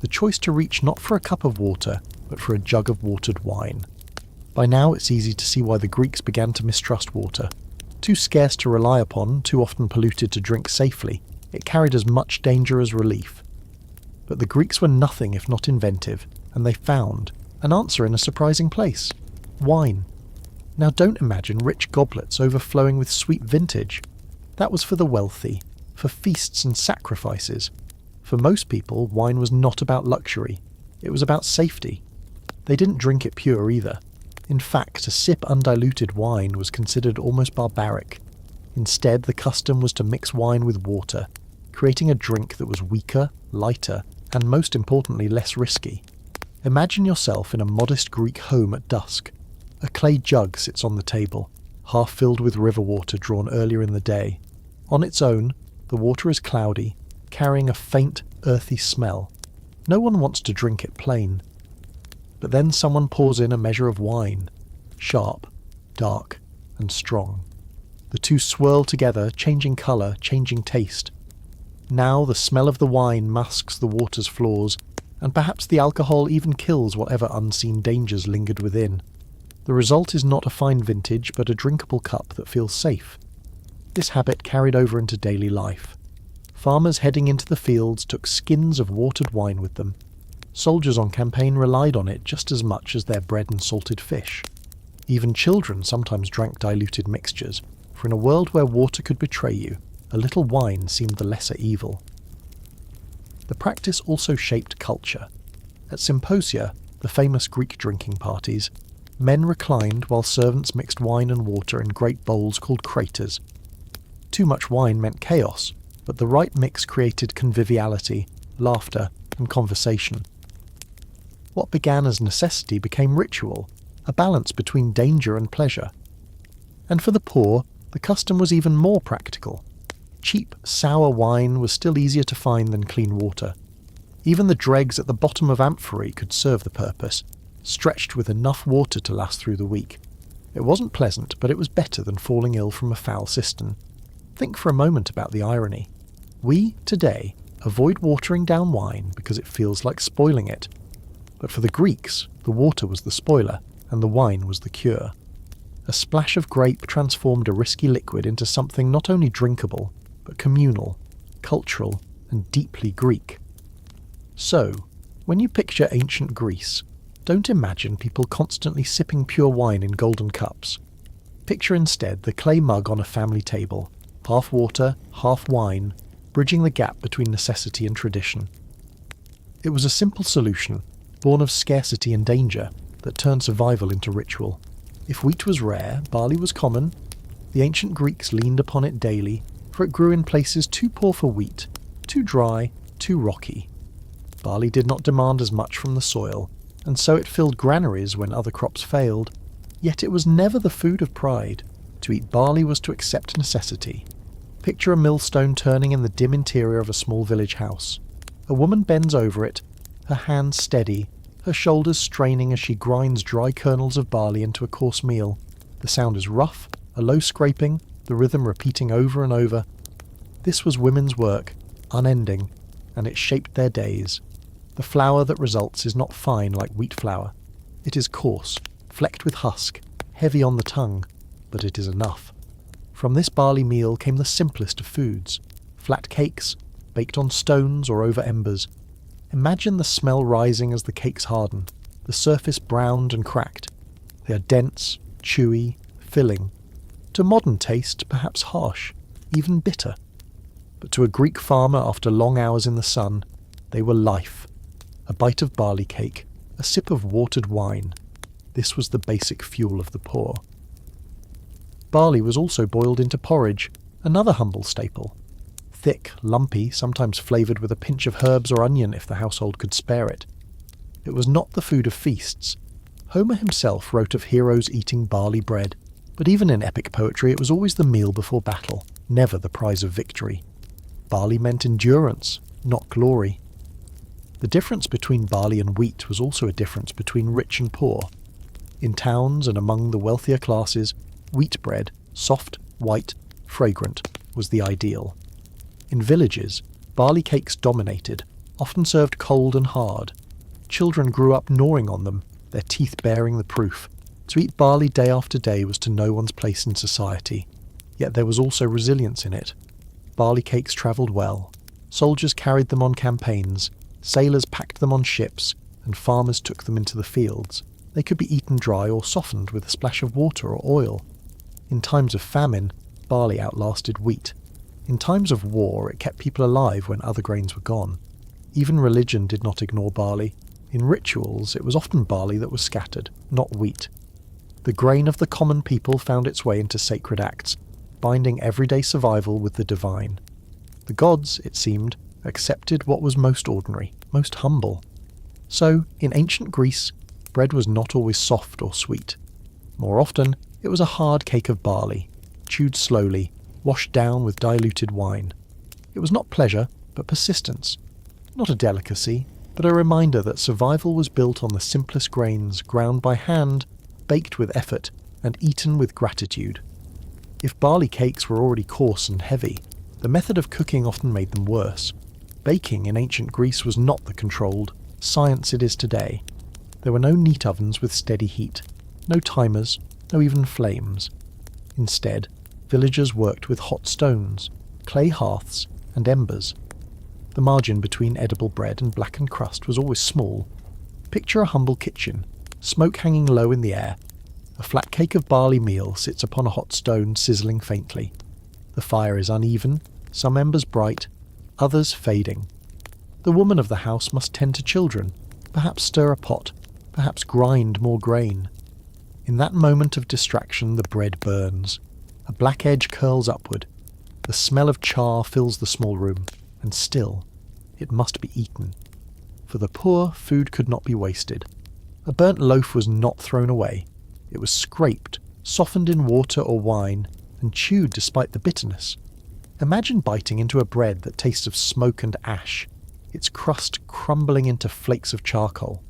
the choice to reach not for a cup of water, but for a jug of watered wine. By now it's easy to see why the Greeks began to mistrust water. Too scarce to rely upon, too often polluted to drink safely, it carried as much danger as relief. But the Greeks were nothing if not inventive, and they found an answer in a surprising place: wine. Now don't imagine rich goblets overflowing with sweet vintage. That was for the wealthy, for feasts and sacrifices. For most people, wine was not about luxury. It was about safety. They didn't drink it pure either. In fact, to sip undiluted wine was considered almost barbaric. Instead, the custom was to mix wine with water, creating a drink that was weaker, lighter, and most importantly, less risky. Imagine yourself in a modest Greek home at dusk. A clay jug sits on the table, half filled with river water drawn earlier in the day. On its own, the water is cloudy, carrying a faint, earthy smell. No one wants to drink it plain. But then someone pours in a measure of wine, sharp, dark, and strong. The two swirl together, changing colour, changing taste. Now the smell of the wine masks the water's flaws, and perhaps the alcohol even kills whatever unseen dangers lingered within. The result is not a fine vintage, but a drinkable cup that feels safe. This habit carried over into daily life. Farmers heading into the fields took skins of watered wine with them. Soldiers on campaign relied on it just as much as their bread and salted fish. Even children sometimes drank diluted mixtures, for in a world where water could betray you, a little wine seemed the lesser evil. The practice also shaped culture. At symposia, the famous Greek drinking parties, men reclined while servants mixed wine and water in great bowls called craters. Too much wine meant chaos, but the right mix created conviviality, laughter, and conversation. What began as necessity became ritual, a balance between danger and pleasure. And for the poor, the custom was even more practical. Cheap, sour wine was still easier to find than clean water. Even the dregs at the bottom of amphorae could serve the purpose, stretched with enough water to last through the week. It wasn't pleasant, but it was better than falling ill from a foul cistern. Think for a moment about the irony. We, today, avoid watering down wine because it feels like spoiling it. But for the Greeks, the water was the spoiler, and the wine was the cure. A splash of grape transformed a risky liquid into something not only drinkable, but communal, cultural, and deeply Greek. So, when you picture ancient Greece, don't imagine people constantly sipping pure wine in golden cups. Picture instead the clay mug on a family table, half water, half wine, bridging the gap between necessity and tradition. It was a simple solution, born of scarcity and danger, that turned survival into ritual. If wheat was rare, barley was common. The ancient Greeks leaned upon it daily, for it grew in places too poor for wheat, too dry, too rocky. Barley did not demand as much from the soil, and so it filled granaries when other crops failed. Yet it was never the food of pride. To eat barley was to accept necessity. Picture a millstone turning in the dim interior of a small village house. A woman bends over it, her hands steady, her shoulders straining as she grinds dry kernels of barley into a coarse meal. The sound is rough, a low scraping, the rhythm repeating over and over. This was women's work, unending, and it shaped their days. The flour that results is not fine like wheat flour. It is coarse, flecked with husk, heavy on the tongue, but it is enough. From this barley meal came the simplest of foods, flat cakes, baked on stones or over embers. Imagine the smell rising as the cakes harden, the surface browned and cracked. They are dense, chewy, filling. To modern taste, perhaps harsh, even bitter. But to a Greek farmer after long hours in the sun, they were life. A bite of barley cake, a sip of watered wine. This was the basic fuel of the poor. Barley was also boiled into porridge, another humble staple. Thick, lumpy, sometimes flavoured with a pinch of herbs or onion if the household could spare it. It was not the food of feasts. Homer himself wrote of heroes eating barley bread, but even in epic poetry it was always the meal before battle, never the prize of victory. Barley meant endurance, not glory. The difference between barley and wheat was also a difference between rich and poor. In towns and among the wealthier classes, wheat bread, soft, white, fragrant, was the ideal. In villages, barley cakes dominated, often served cold and hard. Children grew up gnawing on them, their teeth bearing the proof. To eat barley day after day was to know one's place in society. Yet there was also resilience in it. Barley cakes travelled well. Soldiers carried them on campaigns, sailors packed them on ships, and farmers took them into the fields. They could be eaten dry or softened with a splash of water or oil. In times of famine, barley outlasted wheat. In times of war, it kept people alive when other grains were gone. Even religion did not ignore barley. In rituals, it was often barley that was scattered, not wheat. The grain of the common people found its way into sacred acts, binding everyday survival with the divine. The gods, it seemed, accepted what was most ordinary, most humble. So, in ancient Greece, bread was not always soft or sweet. More often, it was a hard cake of barley, chewed slowly, washed down with diluted wine. It was not pleasure, but persistence. Not a delicacy, but a reminder that survival was built on the simplest grains, ground by hand, baked with effort, and eaten with gratitude. If barley cakes were already coarse and heavy, the method of cooking often made them worse. Baking in ancient Greece was not the controlled science it is today. There were no neat ovens with steady heat, no timers, no even flames. Instead, villagers worked with hot stones, clay hearths, and embers. The margin between edible bread and blackened crust was always small. Picture a humble kitchen, smoke hanging low in the air. A flat cake of barley meal sits upon a hot stone sizzling faintly. The fire is uneven, some embers bright, others fading. The woman of the house must tend to children, perhaps stir a pot, perhaps grind more grain. In that moment of distraction, the bread burns. A black edge curls upward. The smell of char fills the small room, and still, it must be eaten. For the poor, food could not be wasted. A burnt loaf was not thrown away. It was scraped, softened in water or wine, and chewed despite the bitterness. Imagine biting into a bread that tastes of smoke and ash, its crust crumbling into flakes of charcoal.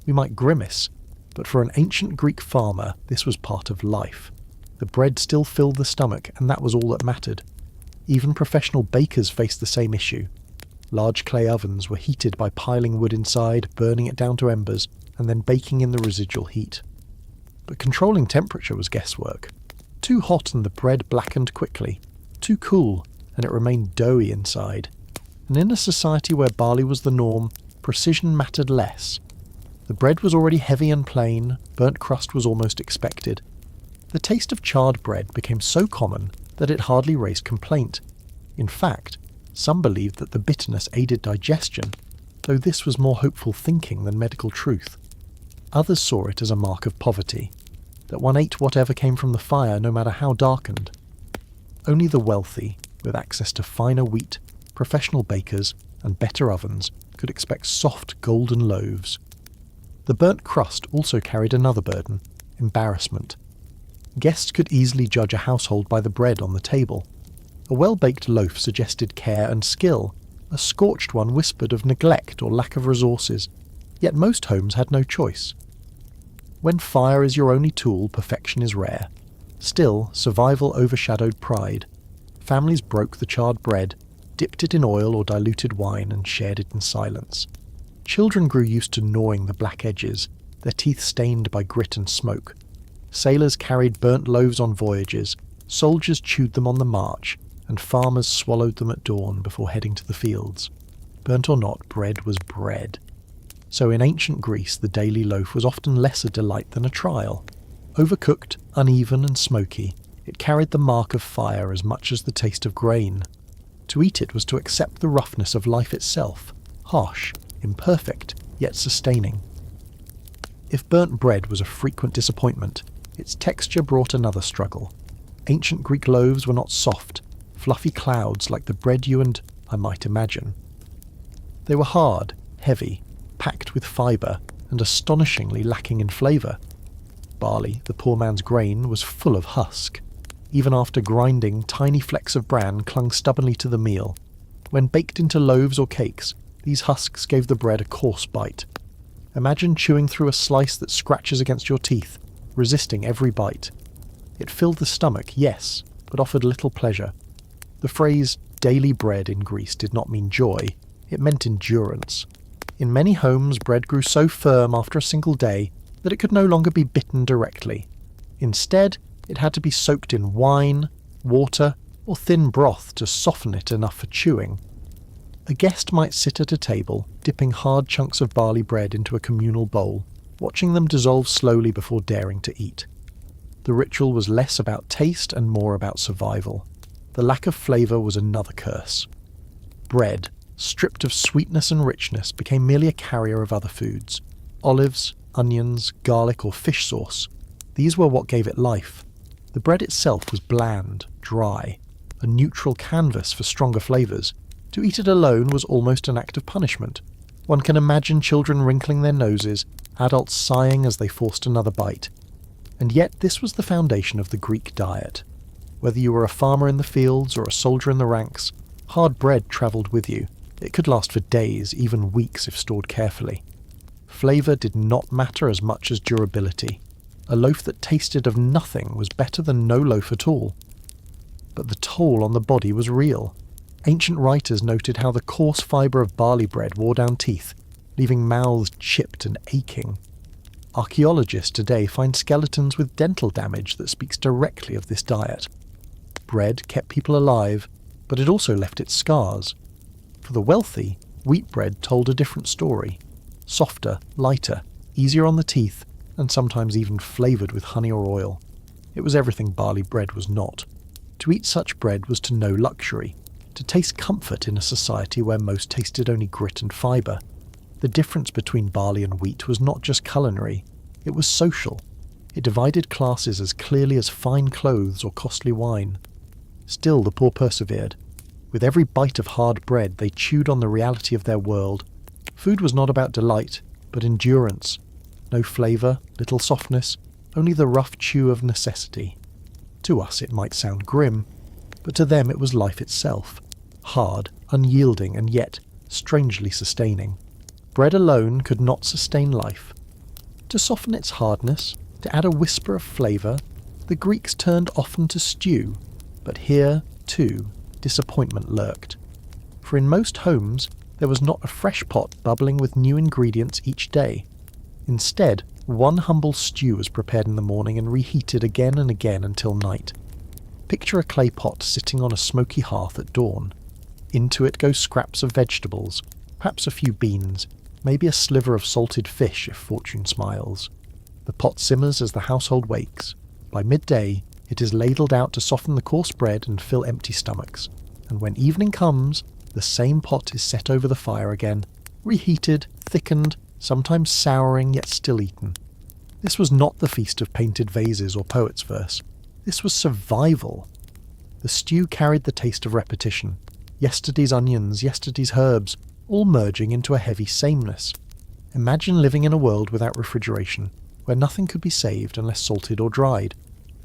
We might grimace, but for an ancient Greek farmer, this was part of life. The bread still filled the stomach, and that was all that mattered. Even professional bakers faced the same issue. Large clay ovens were heated by piling wood inside, burning it down to embers, and then baking in the residual heat. But controlling temperature was guesswork. Too hot and the bread blackened quickly. Too cool, and it remained doughy inside. And in a society where barley was the norm, precision mattered less. The bread was already heavy and plain, burnt crust was almost expected. The taste of charred bread became so common that it hardly raised complaint. In fact, some believed that the bitterness aided digestion, though this was more hopeful thinking than medical truth. Others saw it as a mark of poverty, that one ate whatever came from the fire no matter how darkened. Only the wealthy, with access to finer wheat, professional bakers, and better ovens, could expect soft golden loaves. The burnt crust also carried another burden: embarrassment. Guests could easily judge a household by the bread on the table. A well-baked loaf suggested care and skill, a scorched one whispered of neglect or lack of resources, yet most homes had no choice. When fire is your only tool, perfection is rare. Still, survival overshadowed pride. Families broke the charred bread, dipped it in oil or diluted wine, and shared it in silence. Children grew used to gnawing the black edges, their teeth stained by grit and smoke. Sailors carried burnt loaves on voyages, soldiers chewed them on the march, and farmers swallowed them at dawn before heading to the fields. Burnt or not, bread was bread. So in ancient Greece, the daily loaf was often less a delight than a trial. Overcooked, uneven and smoky, it carried the mark of fire as much as the taste of grain. To eat it was to accept the roughness of life itself, harsh, imperfect, yet sustaining. If burnt bread was a frequent disappointment, its texture brought another struggle. Ancient Greek loaves were not soft, fluffy clouds like the bread you and I might imagine. They were hard, heavy, packed with fibre, and astonishingly lacking in flavour. Barley, the poor man's grain, was full of husk. Even after grinding, tiny flecks of bran clung stubbornly to the meal. When baked into loaves or cakes, these husks gave the bread a coarse bite. Imagine chewing through a slice that scratches against your teeth, resisting every bite. It filled the stomach, yes, but offered little pleasure. The phrase daily bread in Greece did not mean joy, it meant endurance. In many homes, bread grew so firm after a single day that it could no longer be bitten directly. Instead, it had to be soaked in wine, water, or thin broth to soften it enough for chewing. A guest might sit at a table, dipping hard chunks of barley bread into a communal bowl, watching them dissolve slowly before daring to eat. The ritual was less about taste and more about survival. The lack of flavour was another curse. Bread, stripped of sweetness and richness, became merely a carrier of other foods. Olives, onions, garlic or fish sauce. These were what gave it life. The bread itself was bland, dry, a neutral canvas for stronger flavours. To eat it alone was almost an act of punishment. One can imagine children wrinkling their noses, adults sighing as they forced another bite. And yet this was the foundation of the Greek diet. Whether you were a farmer in the fields or a soldier in the ranks, hard bread travelled with you. It could last for days, even weeks if stored carefully. Flavour did not matter as much as durability. A loaf that tasted of nothing was better than no loaf at all. But the toll on the body was real. Ancient writers noted how the coarse fibre of barley bread wore down teeth, leaving mouths chipped and aching. Archaeologists today find skeletons with dental damage that speaks directly of this diet. Bread kept people alive, but it also left its scars. For the wealthy, wheat bread told a different story. Softer, lighter, easier on the teeth, and sometimes even flavoured with honey or oil. It was everything barley bread was not. To eat such bread was to know luxury, to taste comfort in a society where most tasted only grit and fibre. The difference between barley and wheat was not just culinary, it was social. It divided classes as clearly as fine clothes or costly wine. Still the poor persevered. With every bite of hard bread they chewed on the reality of their world. Food was not about delight, but endurance. No flavour, little softness, only the rough chew of necessity. To us it might sound grim, but to them it was life itself. Hard, unyielding, and yet strangely sustaining. Bread alone could not sustain life. To soften its hardness, to add a whisper of flavour, the Greeks turned often to stew, but here, too, disappointment lurked. For in most homes, there was not a fresh pot bubbling with new ingredients each day. Instead, one humble stew was prepared in the morning and reheated again and again until night. Picture a clay pot sitting on a smoky hearth at dawn. Into it go scraps of vegetables, perhaps a few beans, maybe a sliver of salted fish if fortune smiles. The pot simmers as the household wakes. By midday, it is ladled out to soften the coarse bread and fill empty stomachs. And when evening comes, the same pot is set over the fire again, reheated, thickened, sometimes souring yet still eaten. This was not the feast of painted vases or poet's verse. This was survival. The stew carried the taste of repetition. Yesterday's onions, yesterday's herbs, all merging into a heavy sameness. Imagine living in a world without refrigeration, where nothing could be saved unless salted or dried.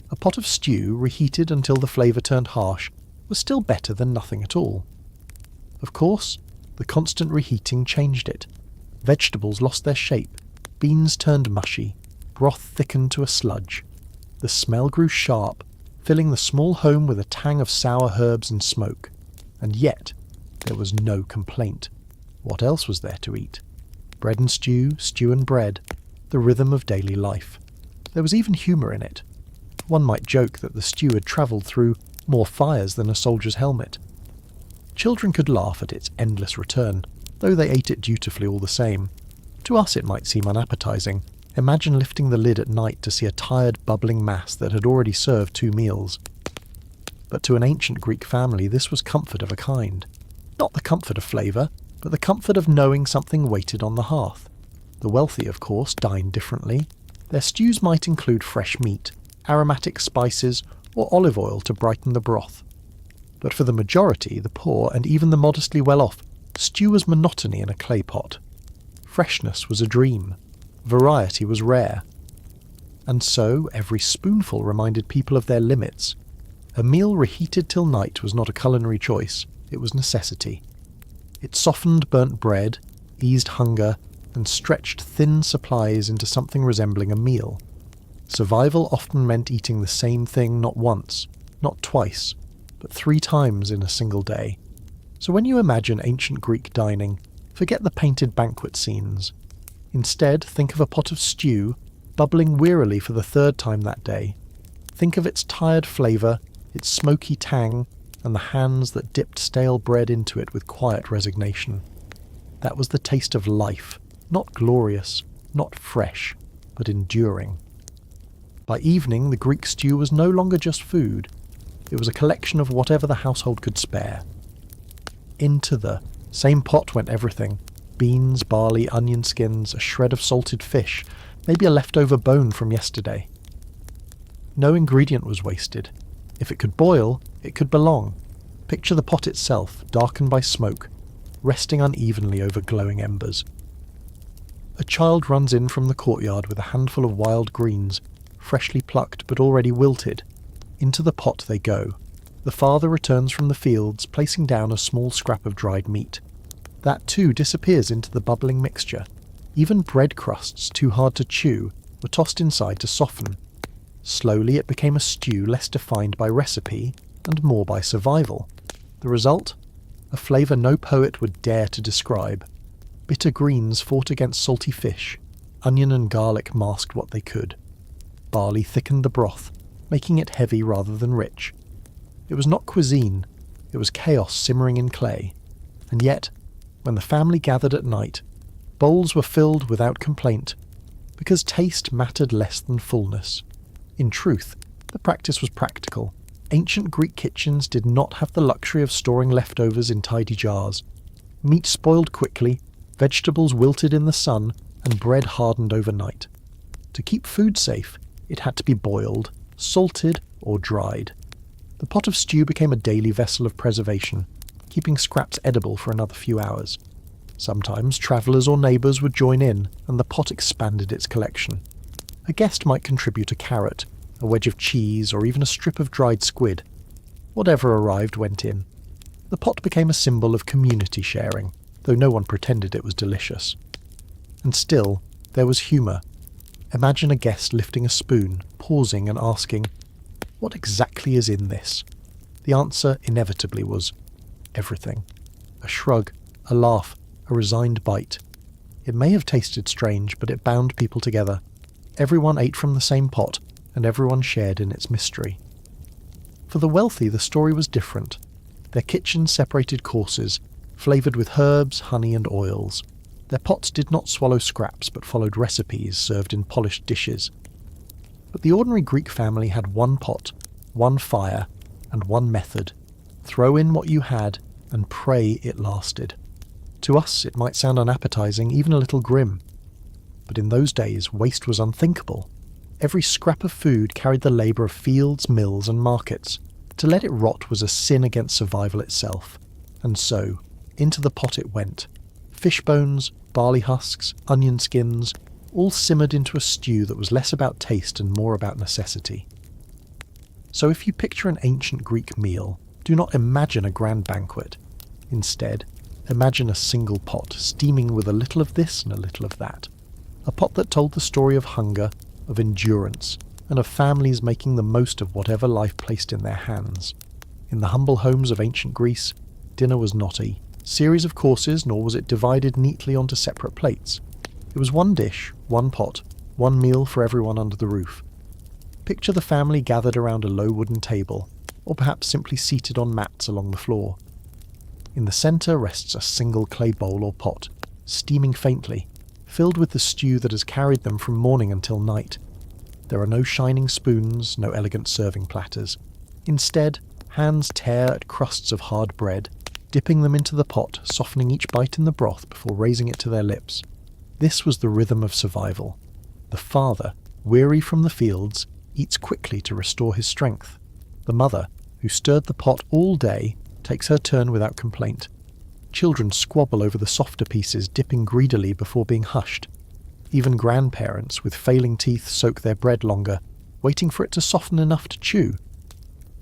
A pot of stew, reheated until the flavour turned harsh, was still better than nothing at all. Of course, the constant reheating changed it. Vegetables lost their shape, beans turned mushy, broth thickened to a sludge. The smell grew sharp, filling the small home with a tang of sour herbs and smoke. And yet, there was no complaint. What else was there to eat? Bread and stew, stew and bread, the rhythm of daily life. There was even humour in it. One might joke that the stew had travelled through more fires than a soldier's helmet. Children could laugh at its endless return, though they ate it dutifully all the same. To us it might seem unappetizing. Imagine lifting the lid at night to see a tired, bubbling mass that had already served 2 meals. But to an ancient Greek family this was comfort of a kind. Not the comfort of flavour, but the comfort of knowing something waited on the hearth. The wealthy, of course, dined differently. Their stews might include fresh meat, aromatic spices, or olive oil to brighten the broth. But for the majority, the poor, and even the modestly well-off, stew was monotony in a clay pot. Freshness was a dream. Variety was rare. And so every spoonful reminded people of their limits. A meal reheated till night was not a culinary choice, it was necessity. It softened burnt bread, eased hunger, and stretched thin supplies into something resembling a meal. Survival often meant eating the same thing not once, not twice, but 3 times in a single day. So when you imagine ancient Greek dining, forget the painted banquet scenes. Instead, think of a pot of stew bubbling wearily for the 3rd time that day. Think of its tired flavour, its smoky tang, and the hands that dipped stale bread into it with quiet resignation. That was the taste of life, not glorious, not fresh, but enduring. By evening, the Greek stew was no longer just food. It was a collection of whatever the household could spare. Into the same pot went everything: beans, barley, onion skins, a shred of salted fish, maybe a leftover bone from yesterday. No ingredient was wasted. If it could boil, it could belong. Picture the pot itself, darkened by smoke, resting unevenly over glowing embers. A child runs in from the courtyard with a handful of wild greens, freshly plucked but already wilted. Into the pot they go. The father returns from the fields, placing down a small scrap of dried meat. That too disappears into the bubbling mixture. Even bread crusts, too hard to chew, were tossed inside to soften. Slowly it became a stew less defined by recipe and more by survival. The result? A flavour no poet would dare to describe. Bitter greens fought against salty fish. Onion and garlic masked what they could. Barley thickened the broth, making it heavy rather than rich. It was not cuisine, it was chaos simmering in clay. And yet, when the family gathered at night, bowls were filled without complaint, because taste mattered less than fullness. In truth, the practice was practical. Ancient Greek kitchens did not have the luxury of storing leftovers in tidy jars. Meat spoiled quickly, vegetables wilted in the sun, and bread hardened overnight. To keep food safe, it had to be boiled, salted, or dried. The pot of stew became a daily vessel of preservation, keeping scraps edible for another few hours. Sometimes travellers or neighbours would join in, and the pot expanded its collection. A guest might contribute a carrot, a wedge of cheese, or even a strip of dried squid. Whatever arrived went in. The pot became a symbol of community sharing, though no one pretended it was delicious. And still, there was humour. Imagine a guest lifting a spoon, pausing and asking, "What exactly is in this?" The answer inevitably was everything. A shrug, a laugh, a resigned bite. It may have tasted strange, but it bound people together. Everyone ate from the same pot, and everyone shared in its mystery. For the wealthy, the story was different. Their kitchens separated courses, flavoured with herbs, honey and oils. Their pots did not swallow scraps, but followed recipes served in polished dishes. But the ordinary Greek family had one pot, one fire, and one method. Throw in what you had, and pray it lasted. To us, it might sound unappetizing, even a little grim. But in those days, waste was unthinkable. Every scrap of food carried the labour of fields, mills, and markets. To let it rot was a sin against survival itself. And so, into the pot it went. Fish bones, barley husks, onion skins, all simmered into a stew that was less about taste and more about necessity. So if you picture an ancient Greek meal, do not imagine a grand banquet. Instead, imagine a single pot, steaming with a little of this and a little of that. A pot that told the story of hunger, of endurance, and of families making the most of whatever life placed in their hands. In the humble homes of ancient Greece, dinner was not a series of courses, nor was it divided neatly onto separate plates. It was one dish, one pot, one meal for everyone under the roof. Picture the family gathered around a low wooden table, or perhaps simply seated on mats along the floor. In the centre rests a single clay bowl or pot, steaming faintly, filled with the stew that has carried them from morning until night. There are no shining spoons, no elegant serving platters. Instead, hands tear at crusts of hard bread, dipping them into the pot, softening each bite in the broth before raising it to their lips. This was the rhythm of survival. The father, weary from the fields, eats quickly to restore his strength. The mother, who stirred the pot all day, takes her turn without complaint. Children squabble over the softer pieces, dipping greedily before being hushed. Even grandparents with failing teeth soak their bread longer, waiting for it to soften enough to chew.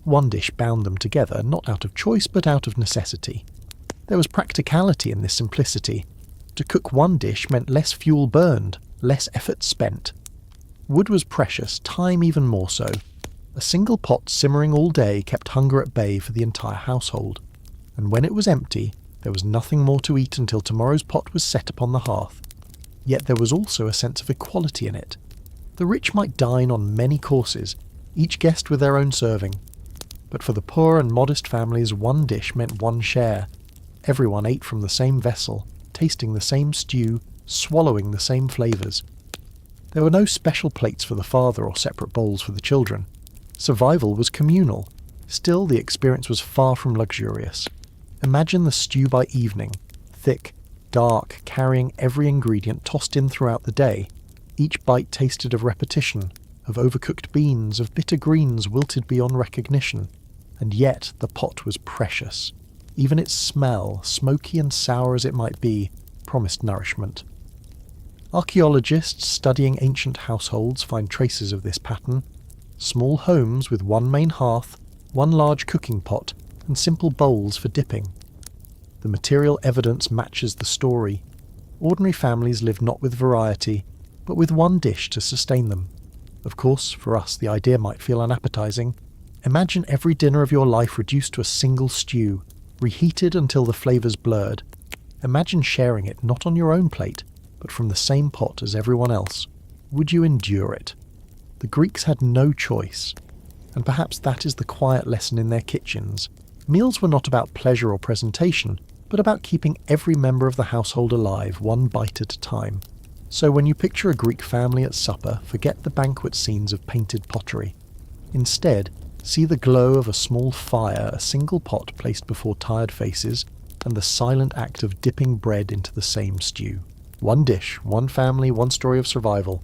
One dish bound them together, not out of choice but out of necessity. There was practicality in this simplicity. To cook one dish meant less fuel burned, less effort spent. Wood was precious, time even more so. A single pot simmering all day kept hunger at bay for the entire household, and when it was empty, there was nothing more to eat until tomorrow's pot was set upon the hearth. Yet there was also a sense of equality in it. The rich might dine on many courses, each guest with their own serving. But for the poor and modest families, one dish meant one share. Everyone ate from the same vessel, tasting the same stew, swallowing the same flavours. There were no special plates for the father or separate bowls for the children. Survival was communal. Still, the experience was far from luxurious. Imagine the stew by evening, thick, dark, carrying every ingredient tossed in throughout the day. Each bite tasted of repetition, of overcooked beans, of bitter greens wilted beyond recognition. And yet the pot was precious. Even its smell, smoky and sour as it might be, promised nourishment. Archaeologists studying ancient households find traces of this pattern. Small homes with one main hearth, one large cooking pot, and simple bowls for dipping. The material evidence matches the story. Ordinary families lived not with variety, but with one dish to sustain them. Of course, for us the idea might feel unappetizing. Imagine every dinner of your life reduced to a single stew, reheated until the flavours blurred. Imagine sharing it not on your own plate, but from the same pot as everyone else. Would you endure it? The Greeks had no choice, and perhaps that is the quiet lesson in their kitchens. Meals were not about pleasure or presentation, but about keeping every member of the household alive, one bite at a time. So when you picture a Greek family at supper, forget the banquet scenes of painted pottery. Instead, see the glow of a small fire, a single pot placed before tired faces, and the silent act of dipping bread into the same stew. One dish, one family, one story of survival.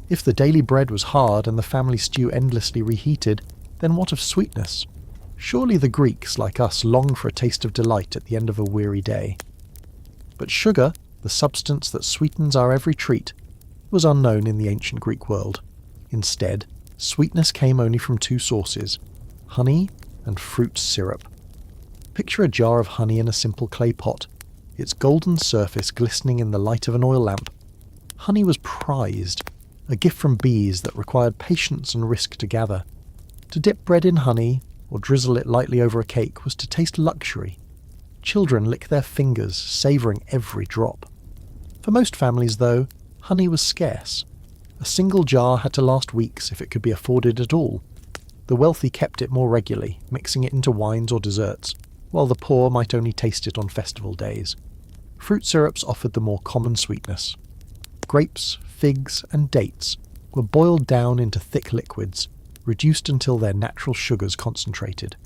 If the daily bread was hard and the family stew endlessly reheated, then what of sweetness? Surely the Greeks, like us, long for a taste of delight at the end of a weary day. But sugar, the substance that sweetens our every treat, was unknown in the ancient Greek world. Instead, sweetness came only from two sources: honey and fruit syrup. Picture a jar of honey in a simple clay pot, its golden surface glistening in the light of an oil lamp. Honey was prized, a gift from bees that required patience and risk to gather. To dip bread in honey, or drizzle it lightly over a cake, was to taste luxury. Children lick their fingers, savouring every drop. For most families, though, honey was scarce. A single jar had to last weeks if it could be afforded at all. The wealthy kept it more regularly, mixing it into wines or desserts, while the poor might only taste it on festival days. Fruit syrups offered the more common sweetness. Grapes, figs, and dates were boiled down into thick liquids, reduced until their natural sugars concentrated.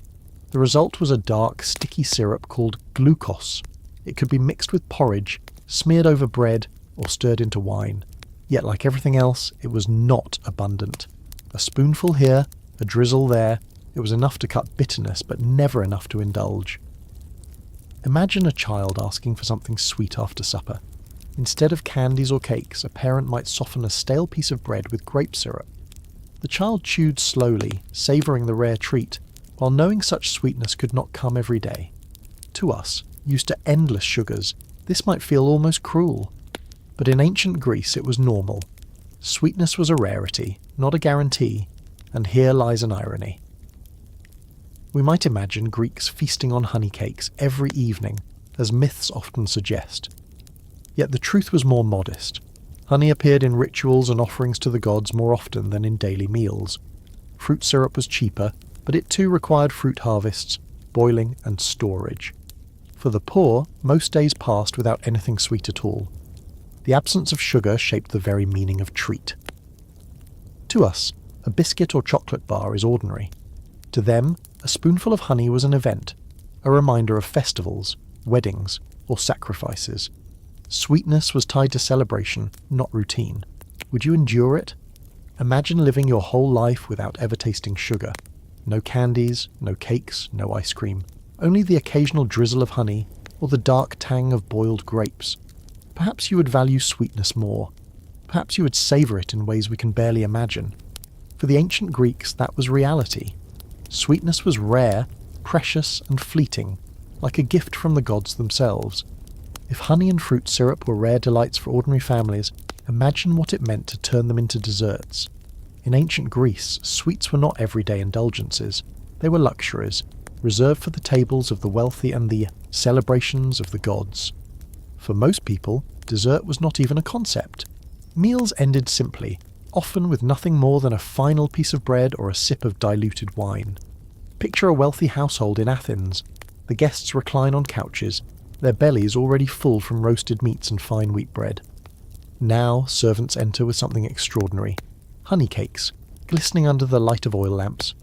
The result was a dark, sticky syrup called glucose. It could be mixed with porridge, smeared over bread, or stirred into wine. Yet, like everything else, it was not abundant. A spoonful here, a drizzle there, it was enough to cut bitterness, but never enough to indulge. Imagine a child asking for something sweet after supper. Instead of candies or cakes, a parent might soften a stale piece of bread with grape syrup. The child chewed slowly, savouring the rare treat, while knowing such sweetness could not come every day. To us, used to endless sugars, this might feel almost cruel. But in ancient Greece it was normal. Sweetness was a rarity, not a guarantee, and here lies an irony. We might imagine Greeks feasting on honey cakes every evening, as myths often suggest. Yet the truth was more modest. Honey appeared in rituals and offerings to the gods more often than in daily meals. Fruit syrup was cheaper, but it too required fruit harvests, boiling and storage. For the poor, most days passed without anything sweet at all. The absence of sugar shaped the very meaning of treat. To us, a biscuit or chocolate bar is ordinary. To them, a spoonful of honey was an event, a reminder of festivals, weddings, or sacrifices. Sweetness was tied to celebration, not routine. Would you endure it? Imagine living your whole life without ever tasting sugar. No candies, no cakes, no ice cream. Only the occasional drizzle of honey, or the dark tang of boiled grapes. Perhaps you would value sweetness more. Perhaps you would savour it in ways we can barely imagine. For the ancient Greeks, that was reality. Sweetness was rare, precious, and fleeting, like a gift from the gods themselves. If honey and fruit syrup were rare delights for ordinary families, imagine what it meant to turn them into desserts. In ancient Greece, sweets were not everyday indulgences. They were luxuries, reserved for the tables of the wealthy and the celebrations of the gods. For most people, dessert was not even a concept. Meals ended simply, often with nothing more than a final piece of bread or a sip of diluted wine. Picture a wealthy household in Athens. The guests recline on couches, their bellies already full from roasted meats and fine wheat bread. Now servants enter with something extraordinary. Honey cakes, glistening under the light of oil lamps.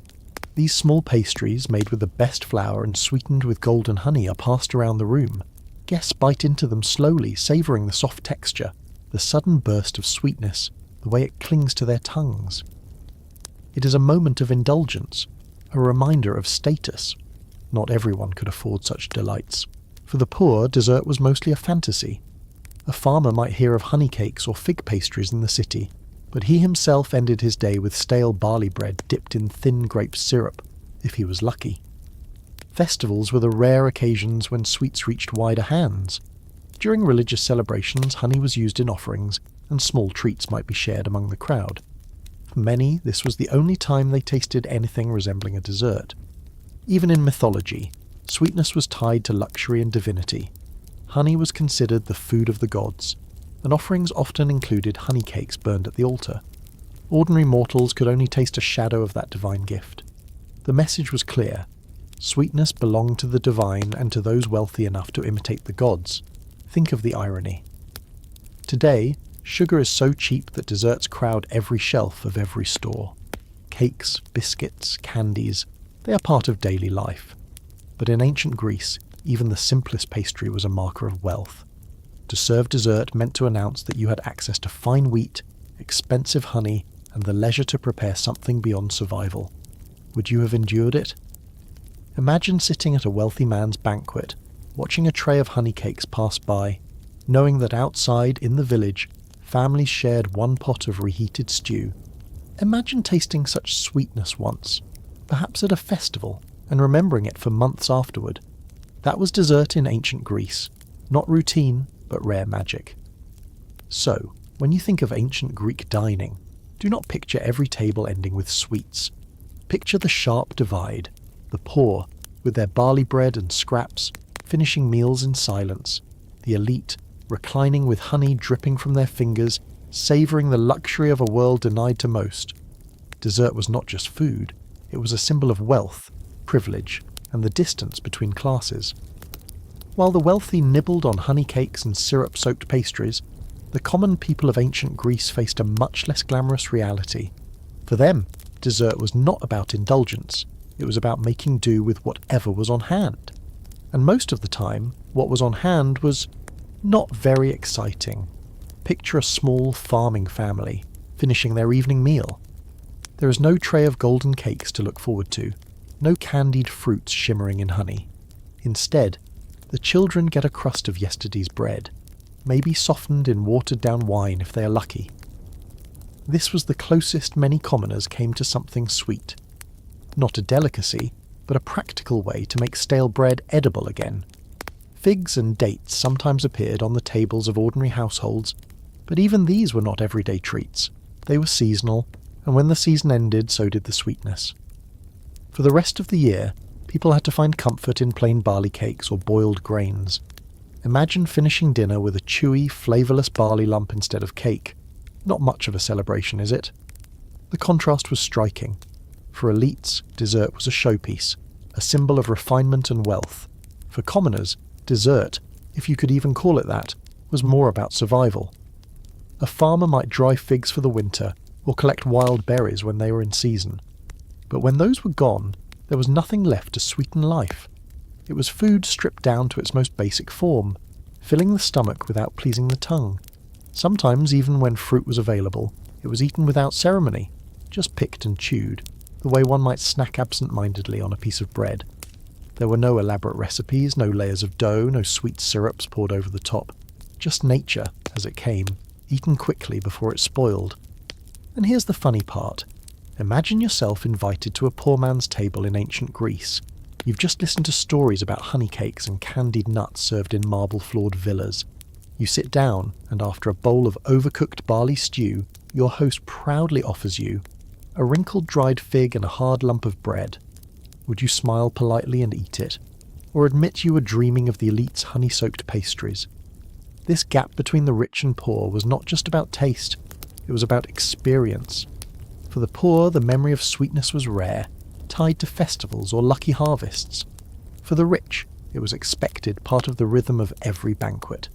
These small pastries, made with the best flour and sweetened with golden honey, are passed around the room. Guests bite into them slowly, savouring the soft texture, the sudden burst of sweetness, the way it clings to their tongues. It is a moment of indulgence, a reminder of status. Not everyone could afford such delights. For the poor, dessert was mostly a fantasy. A farmer might hear of honey cakes or fig pastries in the city, but he himself ended his day with stale barley bread dipped in thin grape syrup, if he was lucky. Festivals were the rare occasions when sweets reached wider hands. During religious celebrations, honey was used in offerings, and small treats might be shared among the crowd. For many, this was the only time they tasted anything resembling a dessert. Even in mythology, sweetness was tied to luxury and divinity. Honey was considered the food of the gods, and offerings often included honey cakes burned at the altar. Ordinary mortals could only taste a shadow of that divine gift. The message was clear. Sweetness belonged to the divine and to those wealthy enough to imitate the gods. Think of the irony. Today, sugar is so cheap that desserts crowd every shelf of every store. Cakes, biscuits, candies, they are part of daily life. But in ancient Greece, even the simplest pastry was a marker of wealth. To serve dessert meant to announce that you had access to fine wheat, expensive honey, and the leisure to prepare something beyond survival. Would you have endured it? Imagine sitting at a wealthy man's banquet, watching a tray of honey cakes pass by, knowing that outside, in the village, families shared one pot of reheated stew. Imagine tasting such sweetness once, perhaps at a festival, and remembering it for months afterward. That was dessert in ancient Greece, not routine, but rare magic. So, when you think of ancient Greek dining, do not picture every table ending with sweets. Picture the sharp divide, the poor, with their barley bread and scraps, finishing meals in silence, the elite, reclining with honey dripping from their fingers, savouring the luxury of a world denied to most. Dessert was not just food, it was a symbol of wealth, privilege, and the distance between classes. While the wealthy nibbled on honey cakes and syrup-soaked pastries, the common people of ancient Greece faced a much less glamorous reality. For them, dessert was not about indulgence, it was about making do with whatever was on hand. And most of the time, what was on hand was not very exciting. Picture a small farming family, finishing their evening meal. There is no tray of golden cakes to look forward to, no candied fruits shimmering in honey. Instead, the children get a crust of yesterday's bread, maybe softened in watered-down wine if they are lucky. This was the closest many commoners came to something sweet. Not a delicacy, but a practical way to make stale bread edible again. Figs and dates sometimes appeared on the tables of ordinary households, but even these were not everyday treats. They were seasonal, and when the season ended, so did the sweetness. For the rest of the year, people had to find comfort in plain barley cakes or boiled grains. Imagine finishing dinner with a chewy, flavourless barley lump instead of cake. Not much of a celebration, is it? The contrast was striking. For elites, dessert was a showpiece, a symbol of refinement and wealth. For commoners, dessert, if you could even call it that, was more about survival. A farmer might dry figs for the winter, or collect wild berries when they were in season. But when those were gone, there was nothing left to sweeten life. It was food stripped down to its most basic form, filling the stomach without pleasing the tongue. Sometimes, even when fruit was available, it was eaten without ceremony, just picked and chewed, the way one might snack absent-mindedly on a piece of bread. There were no elaborate recipes, no layers of dough, no sweet syrups poured over the top. Just nature, as it came, eaten quickly before it spoiled. And here's the funny part. Imagine yourself invited to a poor man's table in ancient Greece. You've just listened to stories about honey cakes and candied nuts served in marble-floored villas. You sit down, and after a bowl of overcooked barley stew, your host proudly offers you A wrinkled dried fig and a hard lump of bread. Would you smile politely and eat it, or admit you were dreaming of the elite's honey-soaked pastries? This gap between the rich and poor was not just about taste, it was about experience. For the poor, the memory of sweetness was rare, tied to festivals or lucky harvests. For the rich, it was expected, part of the rhythm of every banquet.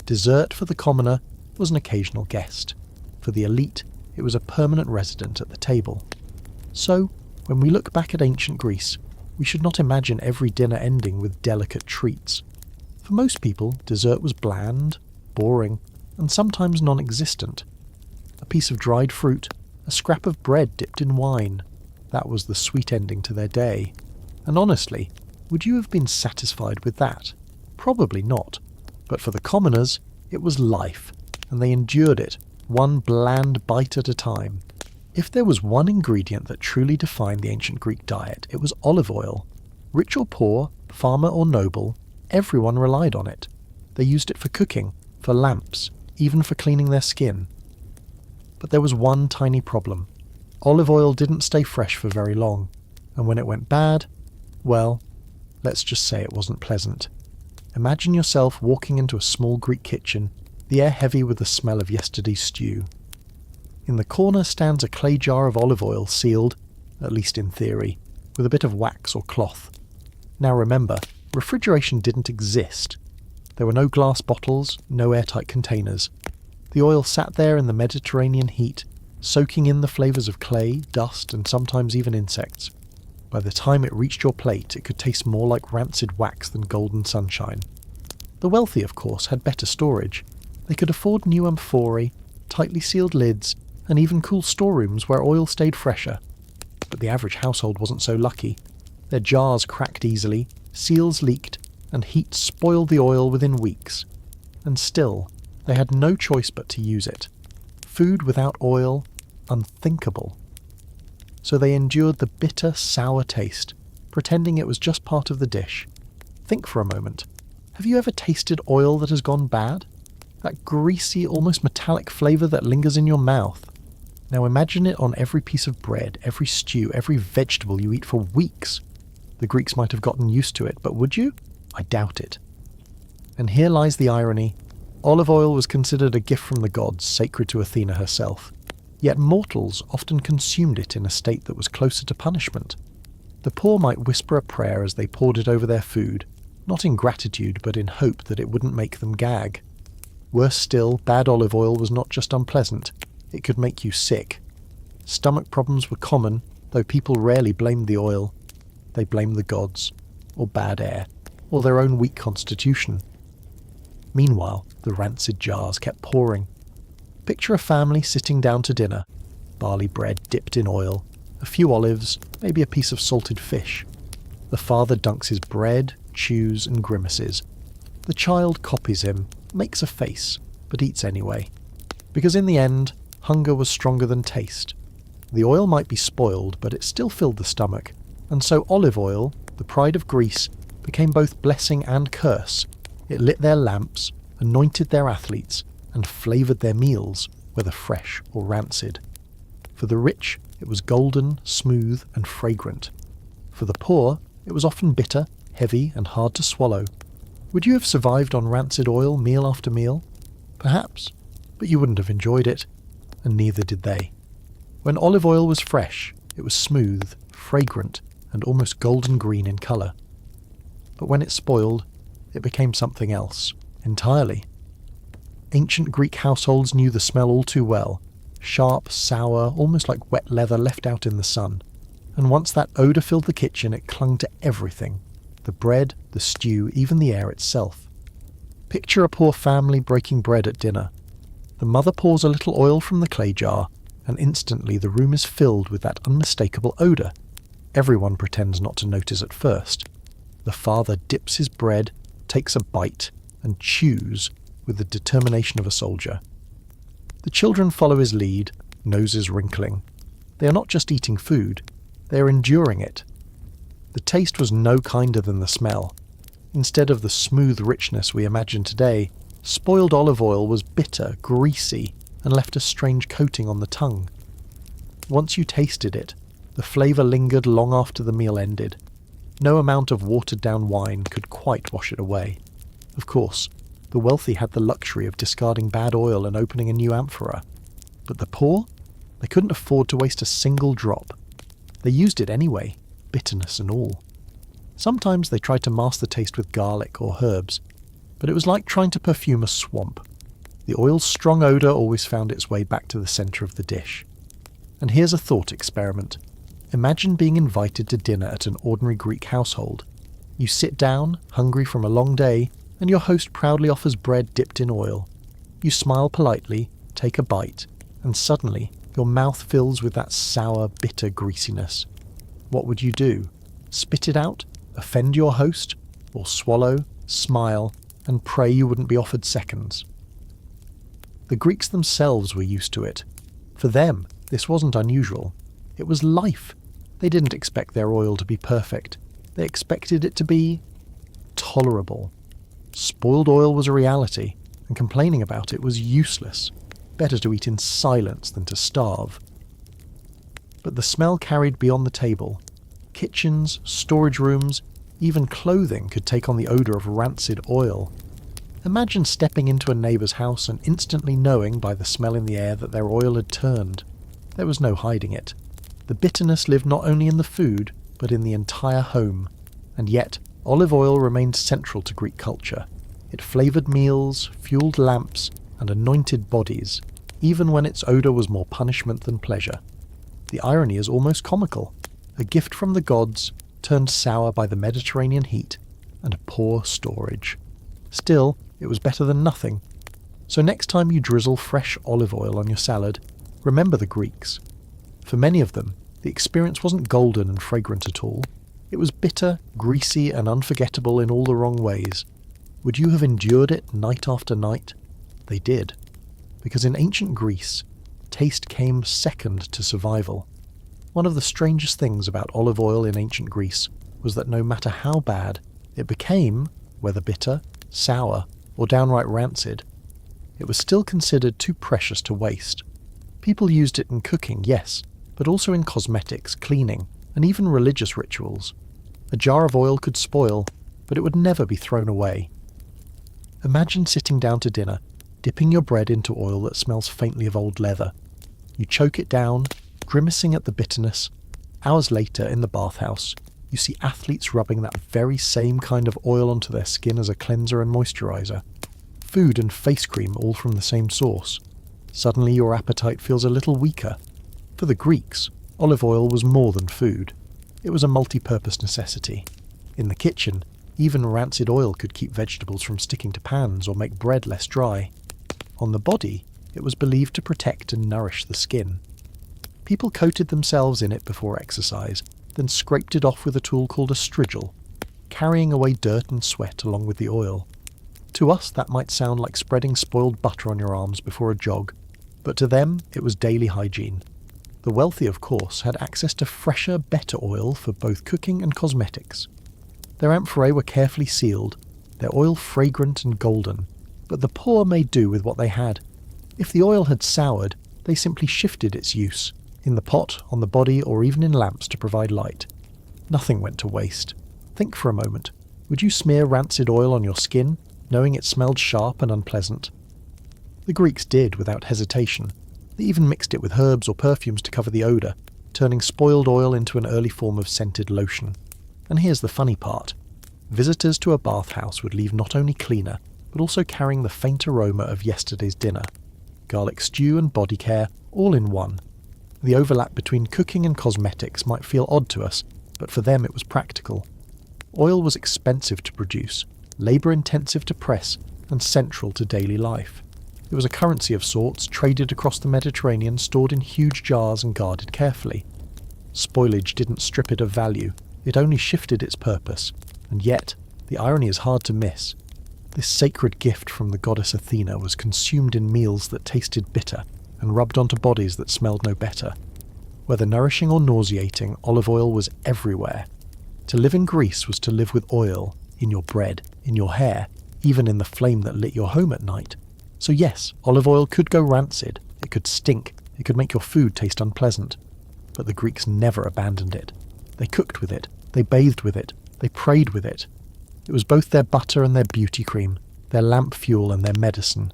Dessert for the commoner was an occasional guest. For the elite, it was a permanent resident at the table. So, when we look back at ancient Greece, we should not imagine every dinner ending with delicate treats. For most people, dessert was bland, boring, and sometimes non-existent. A piece of dried fruit, a scrap of bread dipped in wine. That was the sweet ending to their day. And honestly, would you have been satisfied with that? Probably not. But for the commoners, it was life, and they endured it, one bland bite at a time. If there was one ingredient that truly defined the ancient Greek diet, it was olive oil. Rich or poor, farmer or noble, everyone relied on it. They used it for cooking, for lamps, even for cleaning their skin. But there was one tiny problem. Olive oil didn't stay fresh for very long, and when it went bad, well, let's just say it wasn't pleasant. Imagine yourself walking into a small Greek kitchen, the air heavy with the smell of yesterday's stew. In the corner stands a clay jar of olive oil sealed, at least in theory, with a bit of wax or cloth. Now remember, refrigeration didn't exist. There were no glass bottles, no airtight containers. The oil sat there in the Mediterranean heat, soaking in the flavours of clay, dust, and sometimes even insects. By the time it reached your plate, it could taste more like rancid wax than golden sunshine. The wealthy, of course, had better storage. They could afford new amphorae, tightly sealed lids, and even cool storerooms where oil stayed fresher. But the average household wasn't so lucky. Their jars cracked easily, seals leaked, and heat spoiled the oil within weeks. And still, they had no choice but to use it. Food without oil, unthinkable. So they endured the bitter, sour taste, pretending it was just part of the dish. Think for a moment. Have you ever tasted oil that has gone bad? That greasy, almost metallic flavour that lingers in your mouth. Now imagine it on every piece of bread, every stew, every vegetable you eat for weeks. The Greeks might have gotten used to it, but would you? I doubt it. And here lies the irony. Olive oil was considered a gift from the gods, sacred to Athena herself. Yet mortals often consumed it in a state that was closer to punishment. The poor might whisper a prayer as they poured it over their food, not in gratitude but in hope that it wouldn't make them gag. Worse still, bad olive oil was not just unpleasant, it could make you sick. Stomach problems were common, though people rarely blamed the oil. They blamed the gods, or bad air, or their own weak constitution. Meanwhile, the rancid jars kept pouring. Picture a family sitting down to dinner. Barley bread dipped in oil, a few olives, maybe a piece of salted fish. The father dunks his bread, chews and grimaces. The child copies him, makes a face, but eats anyway. Because in the end, hunger was stronger than taste. The oil might be spoiled, but it still filled the stomach, and so olive oil, the pride of Greece, became both blessing and curse. It lit their lamps, anointed their athletes, and flavoured their meals, whether fresh or rancid. For the rich, it was golden, smooth, and fragrant. For the poor, it was often bitter, heavy, and hard to swallow. Would you have survived on rancid oil meal after meal? Perhaps, but you wouldn't have enjoyed it, and neither did they. When olive oil was fresh, it was smooth, fragrant, and almost golden green in colour. But when it spoiled, it became something else, entirely. Ancient Greek households knew the smell all too well, sharp, sour, almost like wet leather left out in the sun. And once that odour filled the kitchen, it clung to everything. The bread, the stew, even the air itself. Picture a poor family breaking bread at dinner. The mother pours a little oil from the clay jar, and instantly the room is filled with that unmistakable odour. Everyone pretends not to notice at first. The father dips his bread, takes a bite, and chews with the determination of a soldier. The children follow his lead, noses wrinkling. They are not just eating food, they are enduring it. The taste was no kinder than the smell. Instead of the smooth richness we imagine today, spoiled olive oil was bitter, greasy, and left a strange coating on the tongue. Once you tasted it, the flavour lingered long after the meal ended. No amount of watered-down wine could quite wash it away. Of course, the wealthy had the luxury of discarding bad oil and opening a new amphora. But the poor? They couldn't afford to waste a single drop. They used it anyway, bitterness and all. Sometimes they tried to mask the taste with garlic or herbs, but it was like trying to perfume a swamp. The oil's strong odour always found its way back to the centre of the dish. And here's a thought experiment. Imagine being invited to dinner at an ordinary Greek household. You sit down, hungry from a long day, and your host proudly offers bread dipped in oil. You smile politely, take a bite, and suddenly your mouth fills with that sour, bitter greasiness. What would you do? Spit it out? Offend your host? Or swallow, smile, and pray you wouldn't be offered seconds? The Greeks themselves were used to it. For them, this wasn't unusual. It was life. They didn't expect their oil to be perfect. They expected it to be tolerable. Spoiled oil was a reality, and complaining about it was useless. Better to eat in silence than to starve. But the smell carried beyond the table. Kitchens, storage rooms, even clothing could take on the odour of rancid oil. Imagine stepping into a neighbour's house and instantly knowing by the smell in the air that their oil had turned. There was no hiding it. The bitterness lived not only in the food, but in the entire home. And yet, olive oil remained central to Greek culture. It flavoured meals, fuelled lamps, and anointed bodies, even when its odour was more punishment than pleasure. The irony is almost comical. A gift from the gods, turned sour by the Mediterranean heat, and poor storage. Still, it was better than nothing. So next time you drizzle fresh olive oil on your salad, remember the Greeks. For many of them, the experience wasn't golden and fragrant at all. It was bitter, greasy, and unforgettable in all the wrong ways. Would you have endured it night after night? They did. Because in ancient Greece, taste came second to survival. One of the strangest things about olive oil in ancient Greece was that no matter how bad, it became, whether bitter, sour, or downright rancid, it was still considered too precious to waste. People used it in cooking, yes, but also in cosmetics, cleaning, and even religious rituals. A jar of oil could spoil, but it would never be thrown away. Imagine sitting down to dinner, dipping your bread into oil that smells faintly of old leather. You choke it down, grimacing at the bitterness. Hours later, in the bathhouse, you see athletes rubbing that very same kind of oil onto their skin as a cleanser and moisturiser. Food and face cream all from the same source. Suddenly your appetite feels a little weaker. For the Greeks, olive oil was more than food. It was a multi-purpose necessity. In the kitchen, even rancid oil could keep vegetables from sticking to pans or make bread less dry. On the body, it was believed to protect and nourish the skin. People coated themselves in it before exercise, then scraped it off with a tool called a strigil, carrying away dirt and sweat along with the oil. To us that might sound like spreading spoiled butter on your arms before a jog, but to them it was daily hygiene. The wealthy, of course, had access to fresher, better oil for both cooking and cosmetics. Their amphorae were carefully sealed, their oil fragrant and golden, but the poor made do with what they had. If the oil had soured, they simply shifted its use, in the pot, on the body, or even in lamps to provide light. Nothing went to waste. Think for a moment. Would you smear rancid oil on your skin, knowing it smelled sharp and unpleasant? The Greeks did without hesitation. They even mixed it with herbs or perfumes to cover the odour, turning spoiled oil into an early form of scented lotion. And here's the funny part. Visitors to a bathhouse would leave not only cleaner, but also carrying the faint aroma of yesterday's dinner. Garlic stew and body care, all in one. The overlap between cooking and cosmetics might feel odd to us, but for them it was practical. Oil was expensive to produce, labour-intensive to press, and central to daily life. It was a currency of sorts, traded across the Mediterranean, stored in huge jars and guarded carefully. Spoilage didn't strip it of value, it only shifted its purpose, and yet, the irony is hard to miss. This sacred gift from the goddess Athena was consumed in meals that tasted bitter, and rubbed onto bodies that smelled no better. Whether nourishing or nauseating, olive oil was everywhere. To live in Greece was to live with oil, in your bread, in your hair, even in the flame that lit your home at night. So yes, olive oil could go rancid, it could stink, it could make your food taste unpleasant. but the Greeks never abandoned it. They cooked with it, they bathed with it, they prayed with it. It was both their butter and their beauty cream, their lamp fuel and their medicine.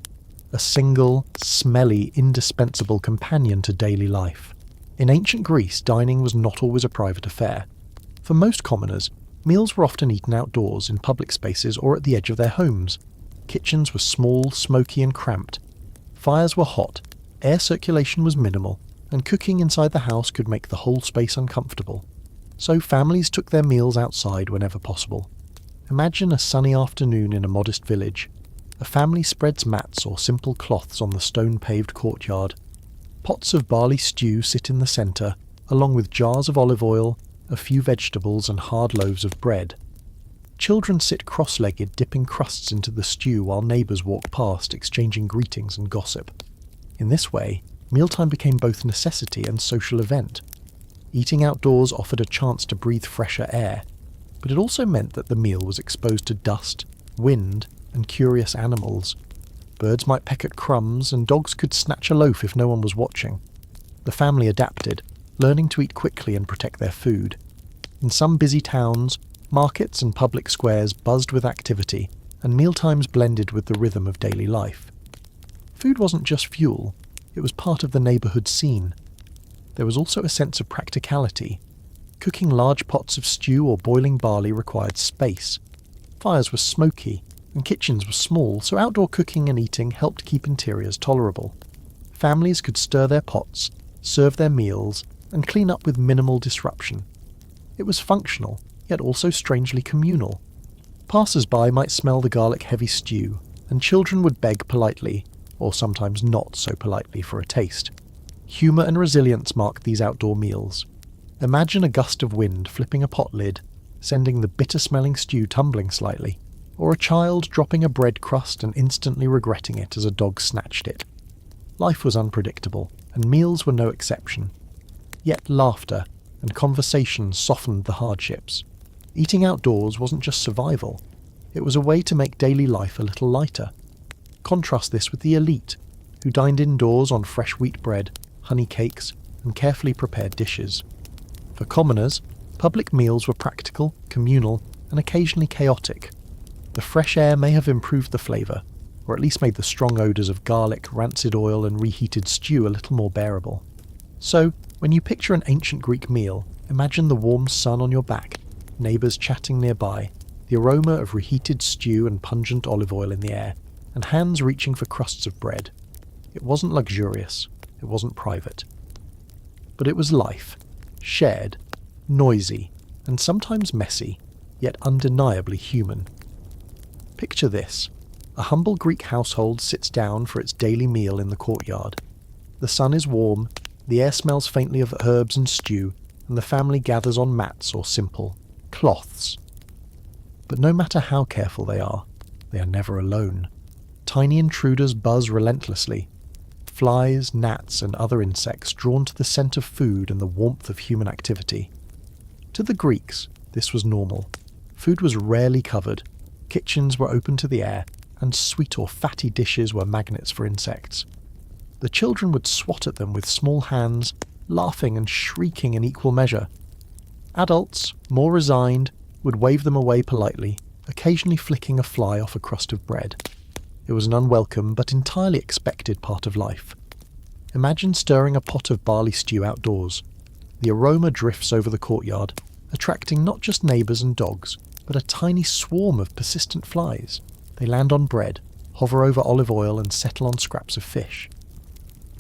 A single, smelly, indispensable companion to daily life. In ancient Greece, dining was not always a private affair. For most commoners, meals were often eaten outdoors in public spaces or at the edge of their homes. Kitchens were small, smoky and cramped. Fires were hot, air circulation was minimal, and cooking inside the house could make the whole space uncomfortable. So families took their meals outside whenever possible. Imagine a sunny afternoon in a modest village. A family spreads mats or simple cloths on the stone-paved courtyard. Pots of barley stew sit in the centre, along with jars of olive oil, a few vegetables and hard loaves of bread. Children sit cross-legged, dipping crusts into the stew while neighbours walk past, exchanging greetings and gossip. In this way, mealtime became both necessity and social event. Eating outdoors offered a chance to breathe fresher air, but it also meant that the meal was exposed to dust, wind, and curious animals. Birds might peck at crumbs, and dogs could snatch a loaf if no one was watching. The family adapted, learning to eat quickly and protect their food. In some busy towns, markets and public squares buzzed with activity, and mealtimes blended with the rhythm of daily life. Food wasn't just fuel, it was part of the neighbourhood scene. There was also a sense of practicality. Cooking large pots of stew or boiling barley required space. Fires were smoky, and kitchens were small, so outdoor cooking and eating helped keep interiors tolerable. Families could stir their pots, serve their meals, and clean up with minimal disruption. It was functional, yet also strangely communal. Passers-by might smell the garlic-heavy stew, and children would beg politely, or sometimes not so politely, for a taste. Humour and resilience marked these outdoor meals. Imagine a gust of wind flipping a pot lid, sending the bitter-smelling stew tumbling slightly, or a child dropping a bread crust and instantly regretting it as a dog snatched it. Life was unpredictable, and meals were no exception. Yet laughter and conversation softened the hardships. Eating outdoors wasn't just survival, it was a way to make daily life a little lighter. Contrast this with the elite, who dined indoors on fresh wheat bread, honey cakes, and carefully prepared dishes. For commoners, public meals were practical, communal, and occasionally chaotic. The fresh air may have improved the flavour, or at least made the strong odours of garlic, rancid oil, and reheated stew a little more bearable. So, when you picture an ancient Greek meal, imagine the warm sun on your back, neighbours chatting nearby, the aroma of reheated stew and pungent olive oil in the air, and hands reaching for crusts of bread. It wasn't luxurious, it wasn't private. But it was life, shared, noisy, and sometimes messy, yet undeniably human. Picture this. A humble Greek household sits down for its daily meal in the courtyard. The sun is warm, the air smells faintly of herbs and stew, and the family gathers on mats or simple cloths. But no matter how careful they are never alone. Tiny intruders buzz relentlessly. Flies, gnats, and other insects drawn to the scent of food and the warmth of human activity. To the Greeks, this was normal. Food was rarely covered, kitchens were open to the air, and sweet or fatty dishes were magnets for insects. The children would swat at them with small hands, laughing and shrieking in equal measure. Adults, more resigned, would wave them away politely, occasionally flicking a fly off a crust of bread. It was an unwelcome but entirely expected part of life. Imagine stirring a pot of barley stew outdoors. The aroma drifts over the courtyard, attracting not just neighbours and dogs, but a tiny swarm of persistent flies. They land on bread, hover over olive oil, and settle on scraps of fish.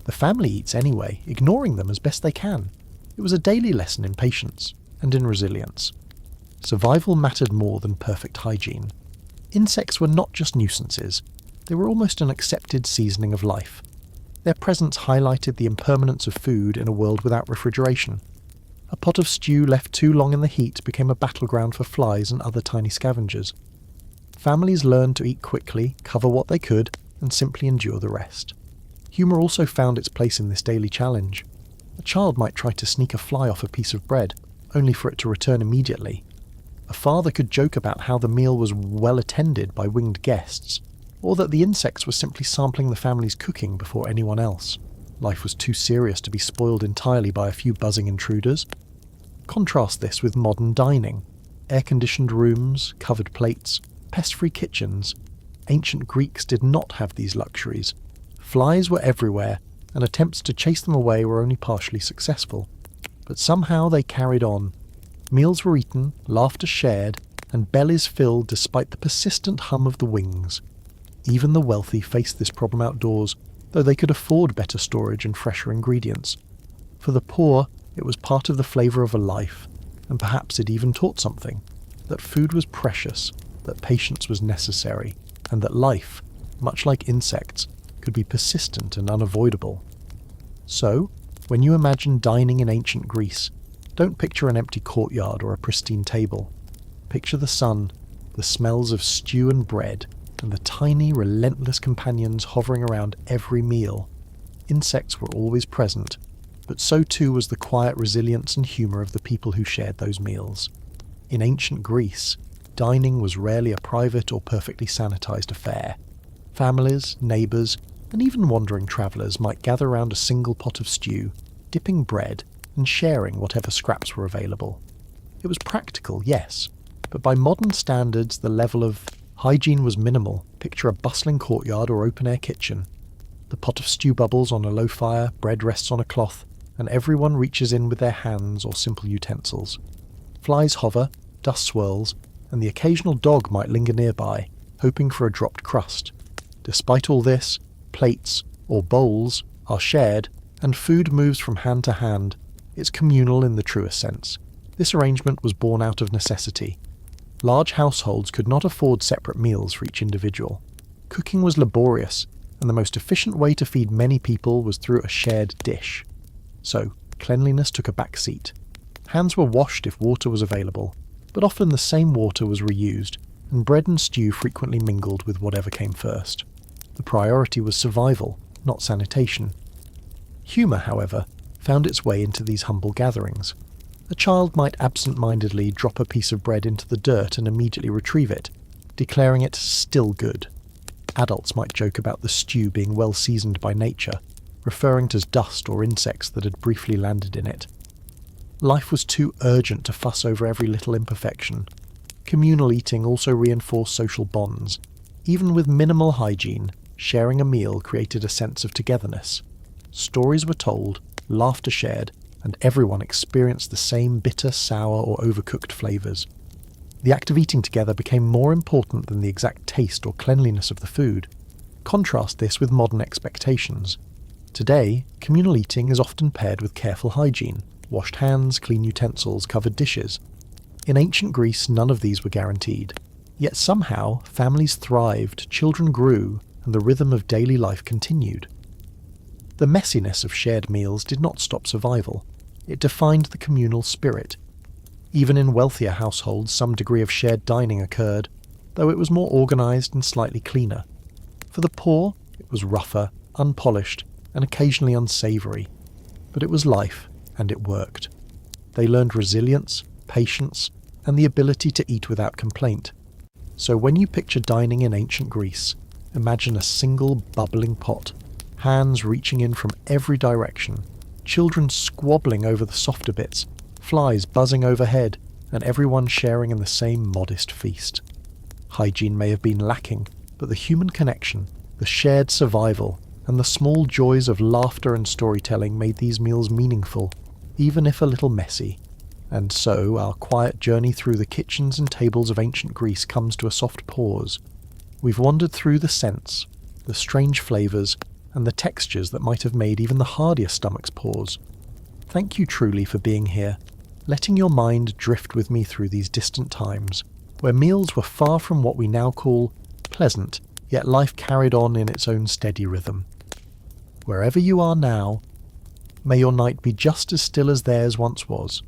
The family eats anyway, ignoring them as best they can. It was a daily lesson in patience and in resilience. Survival mattered more than perfect hygiene. Insects were not just nuisances, they were almost an accepted seasoning of life. Their presence highlighted the impermanence of food in a world without refrigeration. A pot of stew left too long in the heat became a battleground for flies and other tiny scavengers. Families learned to eat quickly, cover what they could, and simply endure the rest. Humour also found its place in this daily challenge. A child might try to sneak a fly off a piece of bread, only for it to return immediately. A father could joke about how the meal was well attended by winged guests, or that the insects were simply sampling the family's cooking before anyone else. Life was too serious to be spoiled entirely by a few buzzing intruders. Contrast this with modern dining. Air-conditioned rooms, covered plates, pest-free kitchens. Ancient Greeks did not have these luxuries. Flies were everywhere, and attempts to chase them away were only partially successful. But somehow they carried on. Meals were eaten, laughter shared, and bellies filled despite the persistent hum of the wings. Even the wealthy faced this problem outdoors, though they could afford better storage and fresher ingredients. For the poor, it was part of the flavour of a life, and perhaps it even taught something, that food was precious, that patience was necessary, and that life, much like insects, could be persistent and unavoidable. So, when you imagine dining in ancient Greece, don't picture an empty courtyard or a pristine table. Picture the sun, the smells of stew and bread, and the tiny, relentless companions hovering around every meal. Insects were always present, but so too was the quiet resilience and humour of the people who shared those meals. In ancient Greece, dining was rarely a private or perfectly sanitised affair. Families, neighbours, and even wandering travellers might gather round a single pot of stew, dipping bread and sharing whatever scraps were available. It was practical, yes, but by modern standards the level of hygiene was minimal. Picture a bustling courtyard or open-air kitchen. The pot of stew bubbles on a low fire, bread rests on a cloth, and everyone reaches in with their hands or simple utensils. Flies hover, dust swirls, and the occasional dog might linger nearby, hoping for a dropped crust. Despite all this, plates, or bowls, are shared, and food moves from hand to hand. It's communal in the truest sense. This arrangement was born out of necessity. Large households could not afford separate meals for each individual. Cooking was laborious, and the most efficient way to feed many people was through a shared dish. So, cleanliness took a back seat. Hands were washed if water was available, but often the same water was reused, and bread and stew frequently mingled with whatever came first. The priority was survival, not sanitation. Humour, however, found its way into these humble gatherings. A child might absent-mindedly drop a piece of bread into the dirt and immediately retrieve it, declaring it still good. Adults might joke about the stew being well seasoned by nature, referring to dust or insects that had briefly landed in it. Life was too urgent to fuss over every little imperfection. Communal eating also reinforced social bonds. Even with minimal hygiene, sharing a meal created a sense of togetherness. Stories were told, laughter shared, and everyone experienced the same bitter, sour, or overcooked flavours. The act of eating together became more important than the exact taste or cleanliness of the food. Contrast this with modern expectations. Today, communal eating is often paired with careful hygiene, washed hands, clean utensils, covered dishes. In ancient Greece, none of these were guaranteed. Yet somehow, families thrived, children grew, and the rhythm of daily life continued. The messiness of shared meals did not stop survival. It defined the communal spirit. Even in wealthier households, some degree of shared dining occurred, though it was more organised and slightly cleaner. For the poor, it was rougher, unpolished, and occasionally unsavoury. But it was life, and it worked. They learned resilience, patience, and the ability to eat without complaint. So when you picture dining in ancient Greece, imagine a single bubbling pot, hands reaching in from every direction, children squabbling over the softer bits, flies buzzing overhead, and everyone sharing in the same modest feast. Hygiene may have been lacking, but the human connection, the shared survival, and the small joys of laughter and storytelling made these meals meaningful, even if a little messy. And so our quiet journey through the kitchens and tables of ancient Greece comes to a soft pause. We've wandered through the scents, the strange flavours, and the textures that might have made even the hardiest stomachs pause. Thank you truly for being here, letting your mind drift with me through these distant times, where meals were far from what we now call pleasant, yet life carried on in its own steady rhythm. Wherever you are now, may your night be just as still as theirs once was.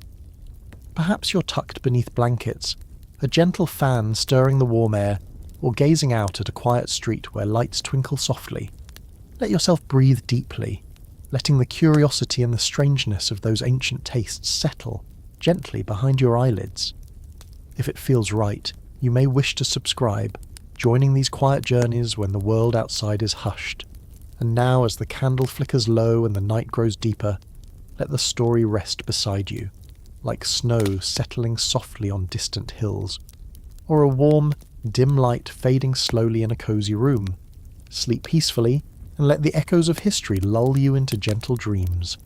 Perhaps you're tucked beneath blankets, a gentle fan stirring the warm air, or gazing out at a quiet street where lights twinkle softly. Let yourself breathe deeply, letting the curiosity and the strangeness of those ancient tastes settle gently behind your eyelids. If it feels right, you may wish to subscribe, joining these quiet journeys when the world outside is hushed. And now, as the candle flickers low and the night grows deeper, let the story rest beside you, like snow settling softly on distant hills, or a warm, dim light fading slowly in a cosy room. Sleep peacefully, and let the echoes of history lull you into gentle dreams.